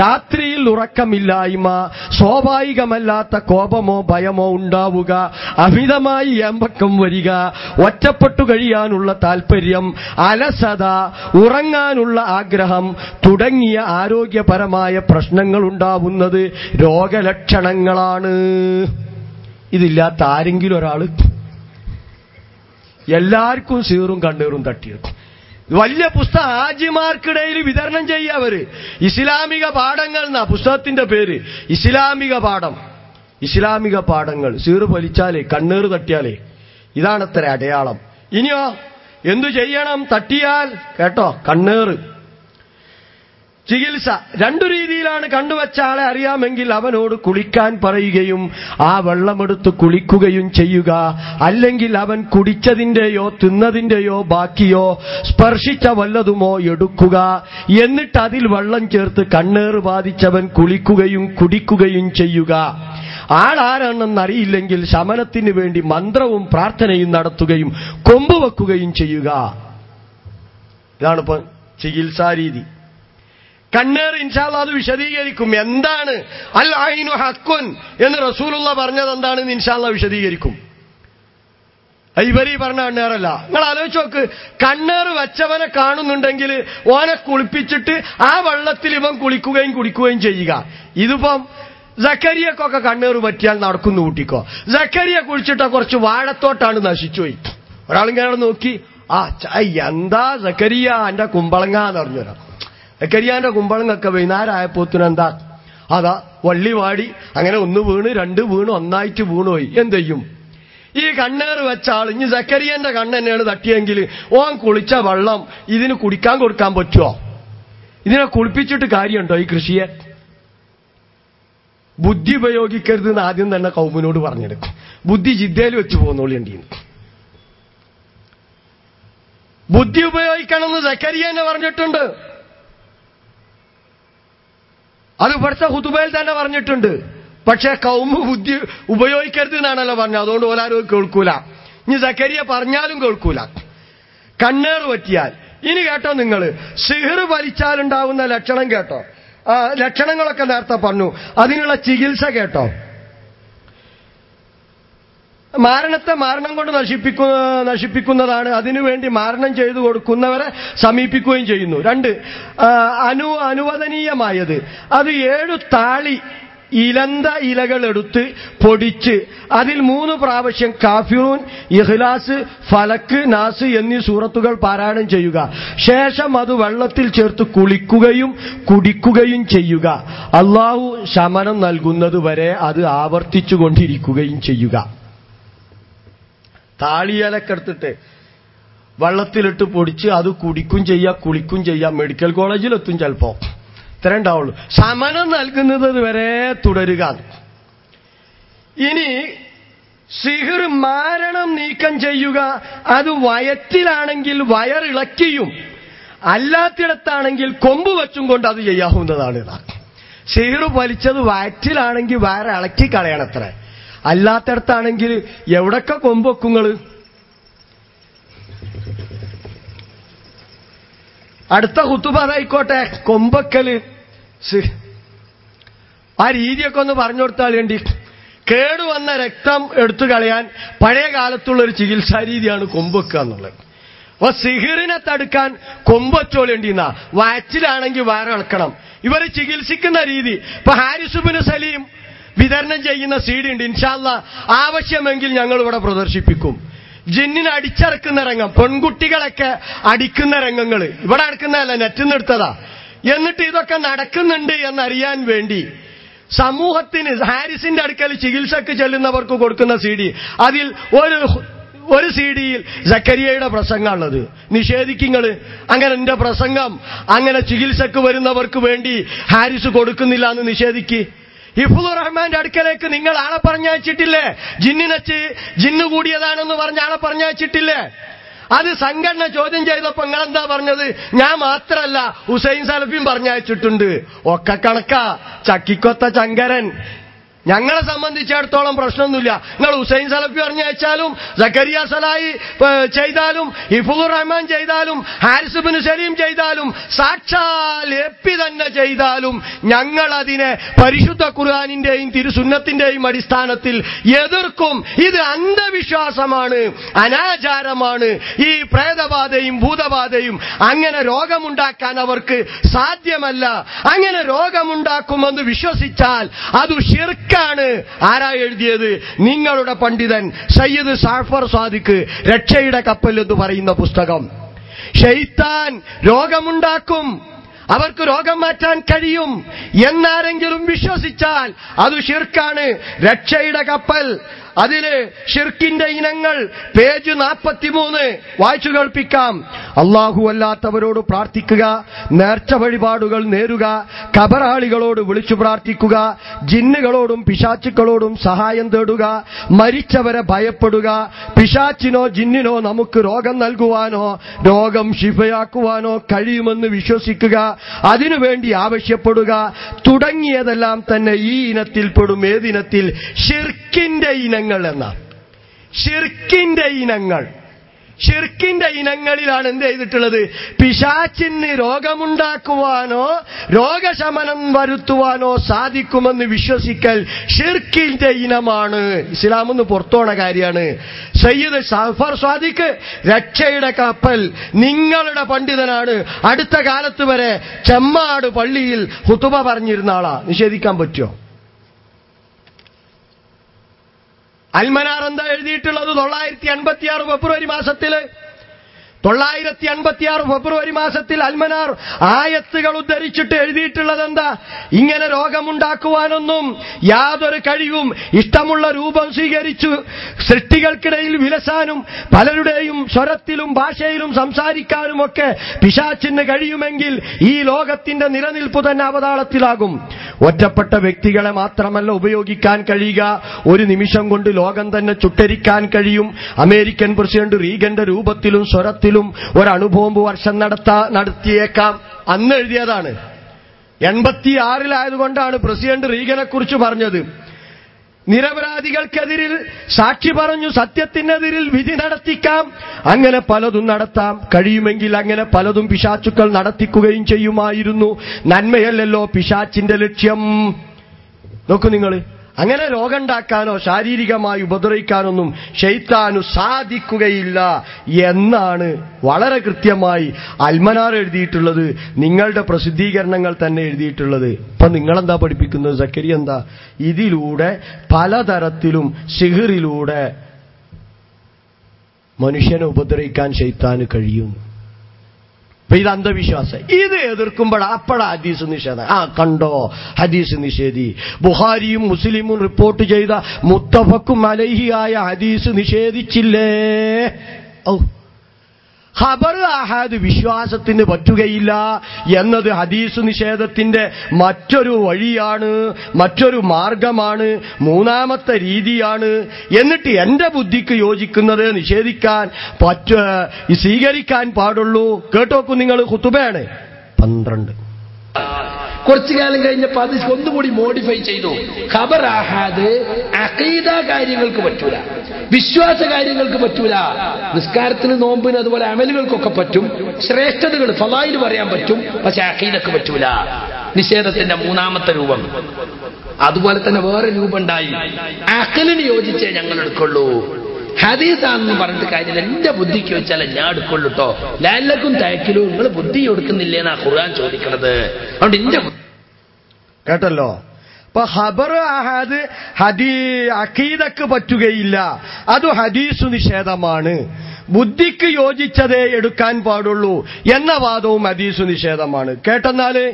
രാത്രിയിൽ ഉറക്കമില്ലായ്മ, സ്വാഭാവികമല്ലാത്ത കോപമോ ഭയമോ ഉണ്ടാവുക, അമിതമായി ഏമ്പക്കം വരിക, ഒറ്റപ്പെട്ടു കഴിയാനുള്ള താൽപര്യം, അലസത, ഉറങ്ങാനുള്ള ആഗ്രഹം തുടങ്ങിയ ആരോഗ്യപരമായ പ്രശ്നങ്ങൾ ഉണ്ടാവുന്നത് രോഗലക്ഷണങ്ങളാണ്. ഇതില്ലാത്ത ആരെങ്കിലും ഒരാൾ? എല്ലാവർക്കും സീറും കണ്ണീറും തട്ടിയെടുക്കും. വലിയ പുസ്തകം ഹാജിമാർക്കിടയിൽ വിതരണം ചെയ്യവര്. ഇസ്ലാമിക പാഠങ്ങൾ എന്നാ പുസ്തകത്തിന്റെ പേര്. ഇസ്ലാമിക പാഠം, ഇസ്ലാമിക പാഠങ്ങൾ. സീറ് വലിച്ചാലേ, കണ്ണീർ തട്ടിയാലേ ഇതാണത്ര അടയാളം. ഇനിയോ എന്തു ചെയ്യണം? തട്ടിയാൽ കേട്ടോ, കണ്ണീർ. ചികിത്സ രണ്ടു രീതിയിലാണ്. കണ്ടുവച്ച ആളെ അറിയാമെങ്കിൽ അവനോട് കുളിക്കാൻ പറയുകയും ആ വെള്ളമെടുത്ത് കുളിക്കുകയും ചെയ്യുക. അല്ലെങ്കിൽ അവൻ കുടിച്ചതിന്റെയോ തിന്നതിന്റെയോ ബാക്കിയോ സ്പർശിച്ച വല്ലതുമോ എടുക്കുക. എന്നിട്ട് അതിൽ വെള്ളം ചേർത്ത് കണ്ണേറ് ബാധിച്ചവൻ കുളിക്കുകയും കുടിക്കുകയും ചെയ്യുക. ആളാരാണെന്നറിയില്ലെങ്കിൽ ശമനത്തിന് വേണ്ടി മന്ത്രവും പ്രാർത്ഥനയും നടത്തുകയും കൊമ്പ് വെക്കുകയും ചെയ്യുക. ഇതാണിപ്പോ ചികിത്സാരീതി. കണ്ണേർ ഇൻഷാ അല്ലാഹ് അത് വിശദീകരിക്കും. എന്താണ് അൽ ഐനു ഹഖ്കുൻ എന്ന് റസൂലുള്ള പറഞ്ഞത് എന്താണെന്ന് ഇൻഷാ അല്ലാഹ് വിശദീകരിക്കും. ഇവരീ പറഞ്ഞ കണ്ണേറല്ല. നിങ്ങൾ ആലോചിച്ച് നോക്ക്, കണ്ണേർ വെച്ചവനെ കാണുന്നുണ്ടെങ്കിൽ ഓനെ കുളിപ്പിച്ചിട്ട് ആ വെള്ളത്തിൽ ഇവൻ കുളിക്കുകയും കുടിക്കുകയും ചെയ്യുക. ഇതിപ്പം സക്കരിയക്കൊക്കെ കണ്ണേറ് പറ്റിയാൽ നടക്കുന്നു കൂട്ടിക്കോ. സക്കരിയ കുളിച്ചിട്ട കുറച്ച് വാഴത്തോട്ടാണ് നശിച്ചുപോയി. ഒരാളിങ്ങനെ നോക്കി, എന്താ സക്കരിയ എന്റെ കുമ്പളങ്ങാന്ന് പറഞ്ഞുതരാം. സക്കരിയാന്റെ കുമ്പളങ്ങൊക്കെ വൈകുന്നേരമായപ്പോത്തിനെന്താ, അതാ വള്ളി വാടി, അങ്ങനെ ഒന്ന് വീണ്, രണ്ട് വീണ്, ഒന്നായിട്ട് വീണുപോയി. എന്ത് ചെയ്യും? ഈ കണ്ണേറ് വെച്ച ആൾ ഇനി സക്കരിയന്റെ കണ്ണെന്നെയാണ് തട്ടിയെങ്കിൽ ഓൻ കുളിച്ച വെള്ളം ഇതിന് കുടിക്കാൻ കൊടുക്കാൻ പറ്റുമോ? ഇതിനെ കുളിപ്പിച്ചിട്ട് കാര്യമുണ്ടോ ഈ കൃഷിയെ? ബുദ്ധി ഉപയോഗിക്കരുത് എന്ന് ആദ്യം തന്നെ കൗമിനോട് പറഞ്ഞെടുക്കും. ബുദ്ധി ജിദ്ദയിൽ വെച്ച് പോന്നോളിയണ്ടീന്ന്. ബുദ്ധി ഉപയോഗിക്കണമെന്ന് സക്കരിയ തന്നെ പറഞ്ഞിട്ടുണ്ട്. അത് ഇവിടുത്തെ ഖുതുബയിൽ തന്നെ പറഞ്ഞിട്ടുണ്ട്. പക്ഷെ കൗമ് ബുദ്ധി ഉപയോഗിക്കരുത് എന്നാണല്ലോ പറഞ്ഞത്. അതുകൊണ്ട് ഓലാരും കേൾക്കൂല. ഇനി സക്കരിയ പറഞ്ഞാലും കേൾക്കൂല. കണ്ണേറ് പറ്റിയാൽ. ഇനി കേട്ടോ നിങ്ങൾ, സിഹ്റ് വലിച്ചാലുണ്ടാവുന്ന ലക്ഷണം കേട്ടോ. ലക്ഷണങ്ങളൊക്കെ നേരത്തെ പറഞ്ഞു. അതിനുള്ള ചികിത്സ കേട്ടോ. മാരണത്തെ മാരണം കൊണ്ട് നശിപ്പിക്കുന്നതാണ്. അതിനുവേണ്ടി മാരണം ചെയ്തു കൊടുക്കുന്നവരെ സമീപിക്കുകയും ചെയ്യുന്നു. 2 അനുവദനീയമായത്, അത് 7 താളി ഇലന്ത ഇലകൾ എടുത്ത് പൊടിച്ച് അതിൽ 3 പ്രാവശ്യം കാഫിറൂൻ, ഇഖ്ലാസ്, ഫലക്ക്, നാസ് എന്നീ സൂറത്തുകൾ പാരായണം ചെയ്യുക. ശേഷം അത് വെള്ളത്തിൽ ചേർത്ത് കുളിക്കുകയും കുടിക്കുകയും ചെയ്യുക. അള്ളാഹു ശമനം നൽകുന്നത് വരെ അത് ആവർത്തിച്ചുകൊണ്ടിരിക്കുകയും ചെയ്യുക. താളിയിലക്കെടുത്തിട്ട് വെള്ളത്തിലിട്ട് പൊടിച്ച് അത് കുടിക്കും ചെയ്യാം, കുളിക്കും ചെയ്യാം. മെഡിക്കൽ കോളേജിലെത്തും ചിലപ്പോ. ഇത്ര ഉണ്ടാവുള്ളൂ. ശമനം നൽകുന്നത് വരെ തുടരുക. ഇനി സിഹ്ർ മാരണം നീക്കം ചെയ്യുക. അത് വയറ്റിലാണെങ്കിൽ വയറിളക്കിയും അല്ലാത്തിടത്താണെങ്കിൽ കൊമ്പ് വെച്ചും കൊണ്ട് അത് ചെയ്യാവുന്നതാണ്. സിഹ്ർ വലിച്ചത് വയറ്റിലാണെങ്കിൽ വയറിളക്കി കളയണത്ര. അല്ലാത്തടത്താണെങ്കിൽ എവിടൊക്കെ കൊമ്പ് വെക്കുങ്ങള്? അടുത്ത ഖുതുബ അതായിക്കോട്ടെ, കൊമ്പക്കല്. ആ രീതിയൊക്കെ ഒന്ന് പറഞ്ഞു കൊടുത്താൽ വേണ്ടി. കേടുവന്ന രക്തം എടുത്തു കളയാൻ പഴയ കാലത്തുള്ളൊരു ചികിത്സാ രീതിയാണ് കൊമ്പൊക്കുക എന്നുള്ളത്. അപ്പൊ സിഹിറിനെ തടുക്കാൻ കൊമ്പൊച്ചോളേണ്ടിന്നാ. വയറ്റിലാണെങ്കിൽ വയറിളക്കണം. ഇവർ ചികിത്സിക്കുന്ന രീതി ഇപ്പൊ ഹാരിസ് ഇബ്നു സലീം വിതരണം ചെയ്യുന്ന CD ഉണ്ട്. ഇൻഷാ അല്ലാഹ് ആവശ്യമെങ്കിൽ ഞങ്ങൾ ഇവിടെ പ്രദർശിപ്പിക്കും. ജിന്നിനെ അടിച്ചിറക്കുന്ന രംഗം, പെൺകുട്ടികളൊക്കെ അടിക്കുന്ന രംഗങ്ങൾ ഇവിടെ നടക്കുന്നതല്ല, നെറ്റിൽ നിന്ന് എടുത്തതാ. എന്നിട്ട് ഇതൊക്കെ നടക്കുന്നുണ്ട് എന്നറിയാൻ വേണ്ടി സമൂഹത്തിന് ഹാരിസിന്റെ അടുക്കൽ ചികിത്സക്ക് ചെല്ലുന്നവർക്ക് കൊടുക്കുന്ന CD, അതിൽ ഒരു CD-യിൽ സക്കരിയയുടെ പ്രസംഗമുള്ളത്. നിഷേധിക്കുങ്ങള്. അങ്ങനെ എന്റെ പ്രസംഗം അങ്ങനെ ചികിത്സക്ക് വരുന്നവർക്ക് വേണ്ടി ഹാരിസ് കൊടുക്കുന്നില്ല എന്ന് നിഷേധിക്ക്. ഹിഫ്ളുർ റഹ്മാന്റെ അടുക്കലേക്ക് നിങ്ങൾ ആളെ പറഞ്ഞയച്ചിട്ടില്ലേ? ജിന്നു കൂടിയതാണെന്ന് പറഞ്ഞ ആളെ പറഞ്ഞയച്ചിട്ടില്ലേ? അത് സംഘടന ചോദ്യം ചെയ്തപ്പോ നിങ്ങൾ എന്താ പറഞ്ഞത്? ഞാൻ മാത്രല്ല ഹുസൈൻ സലഫിയും പറഞ്ഞയച്ചിട്ടുണ്ട്. ഒക്കെ കണക്കാ, ചക്കിക്കൊത്ത ചങ്കരൻ. ഞങ്ങളെ സംബന്ധിച്ചിടത്തോളം പ്രശ്നമൊന്നുമില്ല. നിങ്ങൾ ഹുസൈൻ സലഫി പറഞ്ഞയച്ചാലും സക്കരിയ സലായി ചെയ്താലും ഹിഫ്ളുർ റഹ്മാൻ ചെയ്താലും ഹാരിസ് ബിൻ സലീം ചെയ്താലും സാക്ഷാൽ എപ്പി തന്നെ ചെയ്താലും ഞങ്ങൾ അതിനെ പരിശുദ്ധ ഖുർആനിന്റെയും തിരുസുന്നത്തിന്റെയും അടിസ്ഥാനത്തിൽ എതിർക്കും. ഇത് അന്ധവിശ്വാസമാണ്, അനാചാരമാണ്. ഈ പ്രേതബാധയും ഭൂതബാധയും അങ്ങനെ രോഗമുണ്ടാക്കാൻ അവർക്ക് സാധ്യമല്ല. അങ്ങനെ രോഗമുണ്ടാക്കുമെന്ന് വിശ്വസിച്ചാൽ അത് ശിർക്ക് ാണ്. ആരാ എഴുതിയത്? നിങ്ങളുടെ പണ്ഡിതൻ സയ്യിദ് ജഅഫർ സാദിഖ് രക്ഷയുടെ കപ്പൽ എന്ന് പറയുന്ന പുസ്തകം. ശൈത്താൻ രോഗമുണ്ടാക്കും, അവർക്ക് രോഗം മാറ്റാൻ കഴിയും എന്നാരെങ്കിലും വിശ്വസിച്ചാൽ അത് ശിർക്കാണ്. രക്ഷയുടെ കപ്പൽ, അതില് ഷിർക്കിന്റെ ഇനങ്ങൾ, പേജ് 43 വായിച്ചു കേൾപ്പിക്കാം. അല്ലാഹു അല്ലാത്തവരോട് പ്രാർത്ഥിക്കുക, നേർച്ച വഴിപാടുകൾ നേരുക, ഖബറാളികളോട് വിളിച്ചു പ്രാർത്ഥിക്കുക, ജിന്നുകളോടും പിശാചുക്കളോടും സഹായം തേടുക, മരിച്ചവരെ ഭയപ്പെടുക, പിശാച്ചിനോ ജിന്നിനോ നമുക്ക് രോഗം നൽകുവാനോ രോഗം ശിഫയാക്കുവാനോ കഴിയുമെന്ന് വിശ്വസിക്കുക, അതിനുവേണ്ടി ആവശ്യപ്പെടുക തുടങ്ങിയതെല്ലാം തന്നെ ഈ ഇനത്തിൽപ്പെടും. ഏതിനത്തിൽ? ഷിർക്കിന്റെ ഇനങ്ങൾ എന്ന ഷിർക്കിന്റെ ഇനങ്ങളിലാണ് എന്ത് ചെയ്തിട്ടുള്ളത്? പിശാചിന് രോഗമുണ്ടാക്കുവാനോ രോഗശമനം വരുത്തുവാനോ സാധിക്കുമെന്ന് വിശ്വസിക്കൽ ഷിർക്കിന്റെ ഇനമാണ്. ഇസ്ലാമെന്ന് പുറത്തോണ കാര്യമാണ്. സയ്യിദ് ജഅഫർ സാദിഖ് രക്ഷയുടെ കപ്പൽ നിങ്ങളുടെ പണ്ഡിതനാണ്. അടുത്ത കാലത്ത് വരെ ചെമ്മാട് പള്ളിയിൽ ഖുതുബ പറഞ്ഞിരുന്ന ആളാ. നിഷേധിക്കാൻ പറ്റുമോ? അൽമനാർ എന്താ എഴുതിയിട്ടുള്ളത്? 986 ഫെബ്രുവരി മാസത്തില് 986 ഫെബ്രുവരി മാസത്തിൽ അൽമനാർ ആയത്തുകൾ ഉദ്ധരിച്ചിട്ട് എഴുതിയിട്ടുള്ളത് എന്താ? ഇങ്ങനെ രോഗമുണ്ടാക്കുവാനൊന്നും യാതൊരു കഴിവും ഇഷ്ടമുള്ള രൂപം സ്വീകരിച്ചു സൃഷ്ടികൾക്കിടയിൽ വിലസാനും പലരുടെയും സ്വരത്തിലും ഭാഷയിലും സംസാരിക്കാനുമൊക്കെ പിശാചിന് കഴിയുമെങ്കിൽ ഈ ലോകത്തിന്റെ നിലനിൽപ്പ് തന്നെ അവതാളത്തിലാകും. ഒറ്റപ്പെട്ട വ്യക്തികളെ മാത്രമല്ല ഉപയോഗിക്കാൻ കഴിയുക, ഒരു നിമിഷം കൊണ്ട് ലോകം തന്നെ ചുട്ടരിക്കാൻ കഴിയും. അമേരിക്കൻ പ്രസിഡന്റ് റീഗന്റെ രൂപത്തിലും സ്വരത്തിലും ഒരണുബോംബ് വർഷം നടത്തിയേക്കാം. അന്ന് എഴുതിയതാണ്. 86-ലായതുകൊണ്ടാണ് പ്രസിഡന്റ് റീഗനെ കുറിച്ച് പറഞ്ഞത്. നിരപരാധികൾക്കെതിരിൽ സാക്ഷി പറഞ്ഞു സത്യത്തിനെതിരിൽ വിധി നടത്തിക്കാം. അങ്ങനെ പലതും നടത്താം. കഴിയുമെങ്കിൽ അങ്ങനെ പലതും പിശാചുക്കൾ നടത്തിക്കുകയും ചെയ്യുമായിരുന്നു. നന്മയല്ലല്ലോ പിശാച്ചിന്റെ ലക്ഷ്യം. നോക്കൂ നിങ്ങൾ, അങ്ങനെ രോഗമുണ്ടാക്കാനോ ശാരീരികമായി ഉപദ്രവിക്കാനൊന്നും ശൈത്താനു സാധിക്കുകയില്ല എന്നാണ് വളരെ കൃത്യമായി അൽമനാർ എഴുതിയിട്ടുള്ളത്. നിങ്ങളുടെ പ്രസിദ്ധീകരണങ്ങൾ തന്നെ എഴുതിയിട്ടുള്ളത്. ഇപ്പൊ നിങ്ങളെന്താ പഠിപ്പിക്കുന്നത്? സക്കരിയ എന്താ? ഇതിലൂടെ പലതരത്തിലും സിഹിറിലൂടെ മനുഷ്യനെ ഉപദ്രവിക്കാൻ ശൈത്താന് കഴിയും. ഇത് അന്ധവിശ്വാസം. ഇത് എതിർക്കുമ്പോൾ അപ്പഴ ഹദീസ് നിഷേധം. കണ്ടോ, ഹദീസ് നിഷേധി. ബുഖാരിയും മുസ്ലിമും റിപ്പോർട്ട് ചെയ്ത മുത്തഫഖും അലൈഹിയായ ഹദീസ് നിഷേധിച്ചില്ലേ? ഖബർ അഹാദ് വിശ്വാസത്തിന് പറ്റുകയില്ല എന്നത് ഹദീസ് നിഷേധത്തിന്റെ മറ്റൊരു വഴിയാണ്, മറ്റൊരു മാർഗമാണ്, മൂന്നാമത്തെ രീതിയാണ്. എന്നിട്ട് എന്റെ ബുദ്ധിക്ക് യോജിക്കുന്നത് നിഷേധിക്കാൻ സ്വീകരിക്കാൻ പാടുള്ളൂ. കേട്ടോക്കൂ നിങ്ങൾ, ഖുതുബയാണ് 12. കുറച്ചു കാലം കഴിഞ്ഞപ്പോൾ അത് ഒന്നുകൂടി മോഡിഫൈ ചെയ്തു. ഖബർ ആഹാദ് അഖീദ കാര്യങ്ങൾക്ക് പറ്റൂല, വിശ്വാസ കാര്യങ്ങൾക്ക് പറ്റൂല. നിസ്കാരത്തിന്, നോമ്പിന്, അതുപോലെ അമലുകൾക്കൊക്കെ പറ്റും. ശ്രേഷ്ഠതകൾ ഫളായിൽ പറയാൻ പറ്റും, പക്ഷെ അഖീദക്ക് പറ്റൂല. നിഷേധത്തിന്റെ മൂന്നാമത്തെ രൂപം. അതുപോലെ തന്നെ വേറെ രൂപം ഉണ്ടായി. അഖലിന് യോജിച്ചേ ഞങ്ങൾ എടുക്കുള്ളൂ. ഹദീസാണെന്ന് പറഞ്ഞിട്ട് കാര്യമില്ല. എന്റെ ബുദ്ധിക്ക് വെച്ചാൽ ഞാൻ എടുക്കൊള്ളൂട്ടോ. ലാലക്കും തയക്കിലും നിങ്ങൾ ബുദ്ധി കൊടുക്കുന്നില്ലേന്നാ ഖുർആൻ ചോദിക്കണത്. അതുകൊണ്ട് എന്റെ കേട്ടല്ലോ. അപ്പൊ ഖബർ അഹാദ് അഖീദക്ക് പറ്റുകയില്ല, അത് ഹദീസ് നിഷേധമാണ്. ബുദ്ധിക്ക് യോജിച്ചതേ എടുക്കാൻ പാടുള്ളൂ എന്ന വാദവും ഹദീസ് നിഷേധമാണ്. കേട്ടെന്നാല്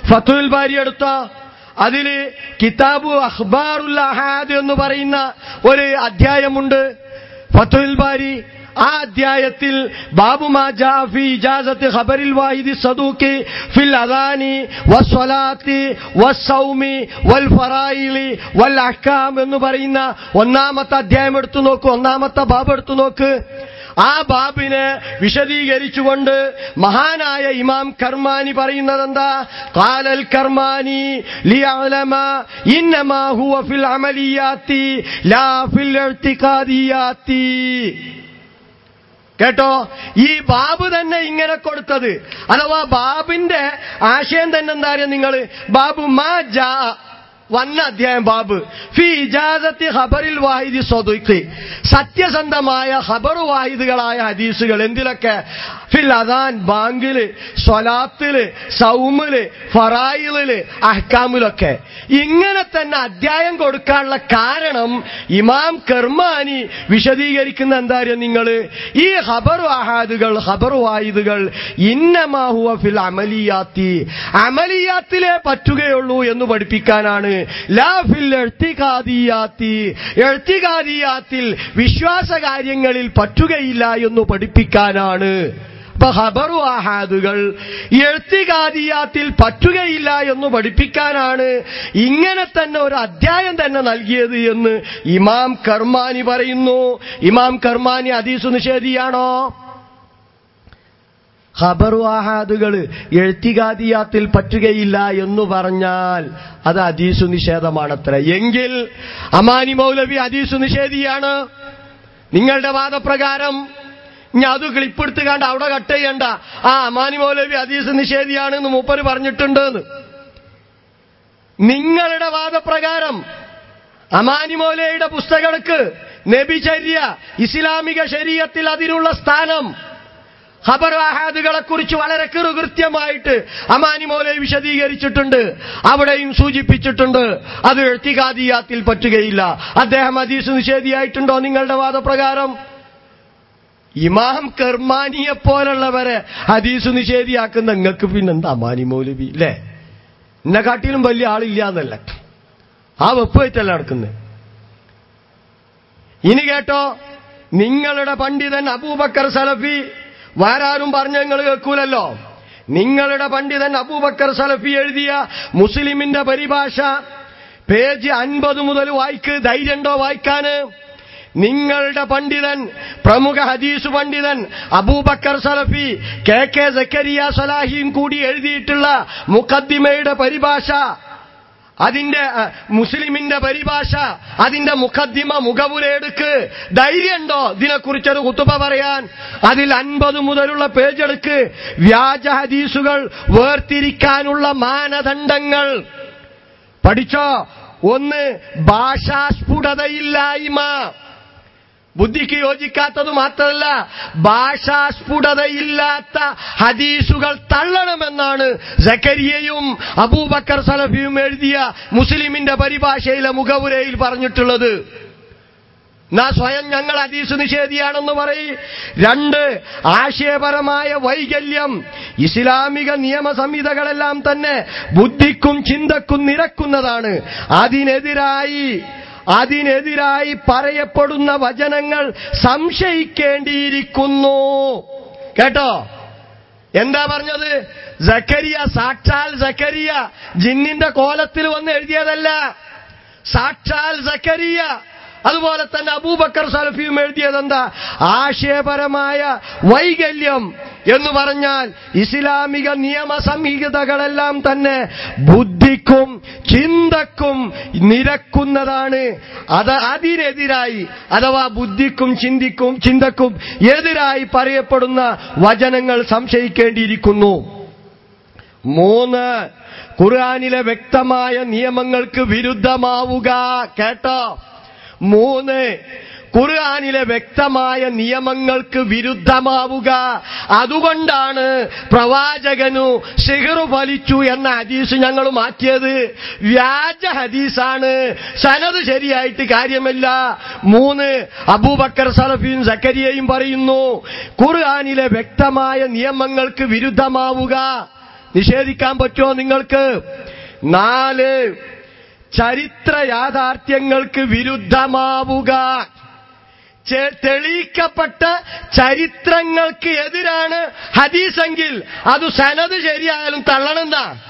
ഫത്ഹുൽ ബാരി എടുത്ത അതില് കിതാബു അഖ്ബാറുൽ അഹാദ് എന്ന് പറയുന്ന ഒരു അധ്യായമുണ്ട് ഫത്ഹുൽ ബാരി. ആ അധ്യായത്തിൽ ബാബു മാ ജാ ഫി ഇജാസത്ത് ഖബറിൽ വാഹിദി സദൂഖി ഫിൽ അദാനി വസ്സലാത്തി വസ്സൗമി വൽ ഫറായിലി വൽ അഹ്കാം എന്ന് പറയുന്ന ഒന്നാമത്തെ അധ്യായം എടുത്തു നോക്ക്, ഒന്നാമത്തെ ബാബ് എടുത്തു നോക്ക്. ആ ബാബിനെ വിശദീകരിച്ചുകൊണ്ട് മഹാനായ ഇമാം കർമാനി പറയുന്നത് എന്താ? ഖാലൽ കർമാനി ലിയഅലമ ഇന്നമാ ഹുവ ഫിൽ അമലിയാത്തി ലാ ഫിൽ ഇഅ്തിഖാദിയാത്തി. കേട്ടോ, ഈ ബാബ് തന്നെ ഇങ്ങനെ കൊടുത്തത്, അഥവാ ബാബിന്റെ ആശയം തന്നെ എന്താ അറിയാം നിങ്ങൾ? ബാബു മാ ജാ വന്ന അധ്യായം ബാബ് ഫി ഇജാസത്തി ഖബറിൽ വാഹിദി സ്വദൂഖി, സത്യസന്ധമായ ഖബർ വാഹിദുകളായ ഹദീസുകൾ എന്തിലൊക്കെ? ഫിൽ അദാൻ ബാങ്കില്, സ്വലാത്തില്, സൗമില്, ഫറായിലില്, അഹ്കാമിലൊക്കെ. ഇങ്ങനെ തന്നെ അധ്യായം കൊടുക്കാനുള്ള കാരണം ഇമാം കർമാനി വിശദീകരിക്കുന്ന എന്താ അറിയാം നിങ്ങൾ? ഈ ഖബർ അഹാദുകൾ, ഖബർ വാഹിദുകൾ ഇന്നമാ ഹുവ ഫിൽ അമലിയാത്തി, അമലിയാത്തിലേ പറ്റുകയുള്ളൂ എന്ന് പഠിപ്പിക്കാനാണ്. ലാ ഫിൽ ഇഅ്തിഖാദിയാത്തി, ഇഅ്തിഖാദിയാത്തിൽ വിശ്വാസ കാര്യങ്ങളിൽ പറ്റുകയില്ല എന്ന് പഠിപ്പിക്കാനാണ്. അപ്പൊ ഖബറു ആഹാദുകൾ ഇഅ്തിഖാദിയാത്തിൽ പറ്റുകയില്ല എന്ന് പഠിപ്പിക്കാനാണ് ഇങ്ങനെ തന്നെ ഒരു അധ്യായം തന്നെ നൽകിയത് എന്ന് ഇമാം കർമാനി പറയുന്നു. ഇമാം കർമാനി ഹദീസ് നിഷേധിയാണോ? ഖബറു ആഹാദുകൾ ഇഅ്തിഖാദിയാത്തിൽ പറ്റുകയില്ല എന്ന് പറഞ്ഞാൽ അത് ഹദീസ് നിഷേധമാണത്ര. എങ്കിൽ അമാനി മൗലവി ഹദീസ് നിഷേധിയാണ് നിങ്ങളുടെ വാദപ്രകാരം. ഇനി അത് ക്ലിപ്പെടുത്തുകാണ്ട് അവിടെ കട്ട് ചെയ്യണ്ട, ആ അമാനി മൗലവി ഹദീസ് നിഷേധിയാണ് എന്ന് മൂപ്പര് പറഞ്ഞിട്ടുണ്ട്. നിങ്ങളുടെ വാദപ്രകാരം അമാനി മൗലവിയുടെ പുസ്തകങ്ങൾക്ക് നബിചര്യ, ഇസ്ലാമിക ശരീഅത്തിൽ അതിനുള്ള സ്ഥാനം, ഖബർ അഹാദുകളെ കുറിച്ച് വളരെ കൃത്യമായിട്ട് അമാനി മൗലവി വിശദീകരിച്ചിട്ടുണ്ട്. അവിടെയും സൂചിപ്പിച്ചിട്ടുണ്ട് അത് ഇഅ്തിഖാദിയാത്തിൽ പറ്റുകയില്ല. അദ്ദേഹം ഹദീസ് നിഷേധിയായിട്ടുണ്ടോ നിങ്ങളുടെ വാദപ്രകാരം? ഇമാം കർമാനിയെ പോലുള്ളവരെ ഹദീസ് നിഷേധിയാക്കുന്ന നിങ്ങൾക്ക് പിന്നെന്താ അമാനി മൗലവി? അല്ലേ, എന്നെ കാട്ടിലും വലിയ ആളില്ല എന്നല്ല, ആ വെപ്പുവെറ്റല്ല നടക്കുന്നത്. ഇനി കേട്ടോ, നിങ്ങളുടെ പണ്ഡിതൻ അബൂബക്കർ സലഫി, വേറാരും പറഞ്ഞ നിങ്ങൾ കേൾക്കൂലല്ലോ, നിങ്ങളുടെ പണ്ഡിതൻ അബൂബക്കർ സലഫി എഴുതിയ മുസ്ലിമിന്റെ പരിഭാഷ പേജ് 50 മുതൽ വായിക്ക്. ധൈര്യണ്ടോ വായിക്കാന്? നിങ്ങളുടെ പണ്ഡിതൻ, പ്രമുഖ ഹദീസ് പണ്ഡിതൻ അബൂബക്കർ സലഫി, കെ സക്കരിയ സലാഹിയും കൂടി എഴുതിയിട്ടുള്ള മുഖദ്ദിമയുടെ പരിഭാഷ, അതിന്റെ മുസ്ലിമിന്റെ പരിഭാഷ, അതിന്റെ മുഖദ്ദിമ മുഖവുരെടുക്ക്. ധൈര്യണ്ടോ ഇതിനെക്കുറിച്ചൊരു ഖുതുബ പറയാൻ? അതിൽ 50 മുതലുള്ള പേജ് എടുക്ക്. വ്യാജ ഹദീസുകൾ വേർതിരിക്കാനുള്ള മാനദണ്ഡങ്ങൾ പഠിച്ചോ. ഒന്ന്, ഭാഷാസ്ഫുടതയില്ലായ്മ, ബുദ്ധിക്ക് യോജിക്കാത്തത് മാത്രമല്ല, ഭാഷാസ്ഫുടതയില്ലാത്ത ഹദീസുകൾ തള്ളണമെന്നാണ് സക്കരിയയും അബൂബക്കർ സലഫിയും എഴുതിയ മുസ്ലിമിന്റെ പരിഭാഷയിലെ മുഖവുരയിൽ പറഞ്ഞിട്ടുള്ളത്. സ്വയം ഞങ്ങൾ ഹദീസ് നിഷേധിയാണെന്ന് പറയും. 2, ആശയപരമായ വൈകല്യം. ഇസ്ലാമിക നിയമ സംഹിതകളെല്ലാം തന്നെ ബുദ്ധിക്കും ചിന്തക്കും നിരക്കുന്നതാണ്. അതിനെതിരായി പറയപ്പെടുന്ന വചനങ്ങൾ സംശയിക്കേണ്ടിയിരിക്കുന്നു. കേട്ടോ, എന്താ പറഞ്ഞത്? സക്കരിയ, സാക്ഷാൽ സക്കരിയ ജിന്നിന്റെ കോലത്തിൽ വന്ന് എഴുതിയതല്ല, സാക്ഷാൽ സക്കരിയ. അതുപോലെ തന്നെ അബൂബക്കർ സലഫിയും എഴുതിയതെന്താ? ആശയപരമായ വൈകല്യം എന്ന് പറഞ്ഞാൽ ഇസ്ലാമിക നിയമ സംഹിതകളെല്ലാം തന്നെ ബുദ്ധിക്കും ചിന്തക്കും നിരക്കുന്നതാണ്. അതിനെതിരായി, അഥവാ ബുദ്ധിക്കും ചിന്തക്കും എതിരായി പറയപ്പെടുന്ന വചനങ്ങൾ സംശയിക്കേണ്ടിയിരിക്കുന്നു. 3, ഖുർആനിലെ വ്യക്തമായ നിയമങ്ങൾക്ക് വിരുദ്ധമാവുക. കേട്ടോ, 3, ഖുർആനിലെ വ്യക്തമായ നിയമങ്ങൾക്ക് വിരുദ്ധമാവുക. അതുകൊണ്ടാണ് പ്രവാചകനു സിഹ്ർ ഫലിച്ചു എന്ന ഹദീസ് ഞങ്ങൾ മാറ്റിയത്. വ്യാജ ഹദീസാണ്, സനദ് ശരിയായിട്ട് കാര്യമില്ല. 3, അബൂബക്കർ സലഫിയും സക്കരിയയും പറയുന്നു ഖുർആനിലെ വ്യക്തമായ നിയമങ്ങൾക്ക് വിരുദ്ധമാവുക. നിഷേധിക്കാൻ പറ്റുമോ നിങ്ങൾക്ക്? 4, ചരിത്ര യാഥാർത്ഥ്യങ്ങൾക്ക് വിരുദ്ധമാവുക. തെളിയിക്കപ്പെട്ട ചരിത്രങ്ങൾക്ക് എതിരാണ് ഹദീസെങ്കിൽ അത് സനദ് ശരിയായാലും തള്ളണമെന്നാ.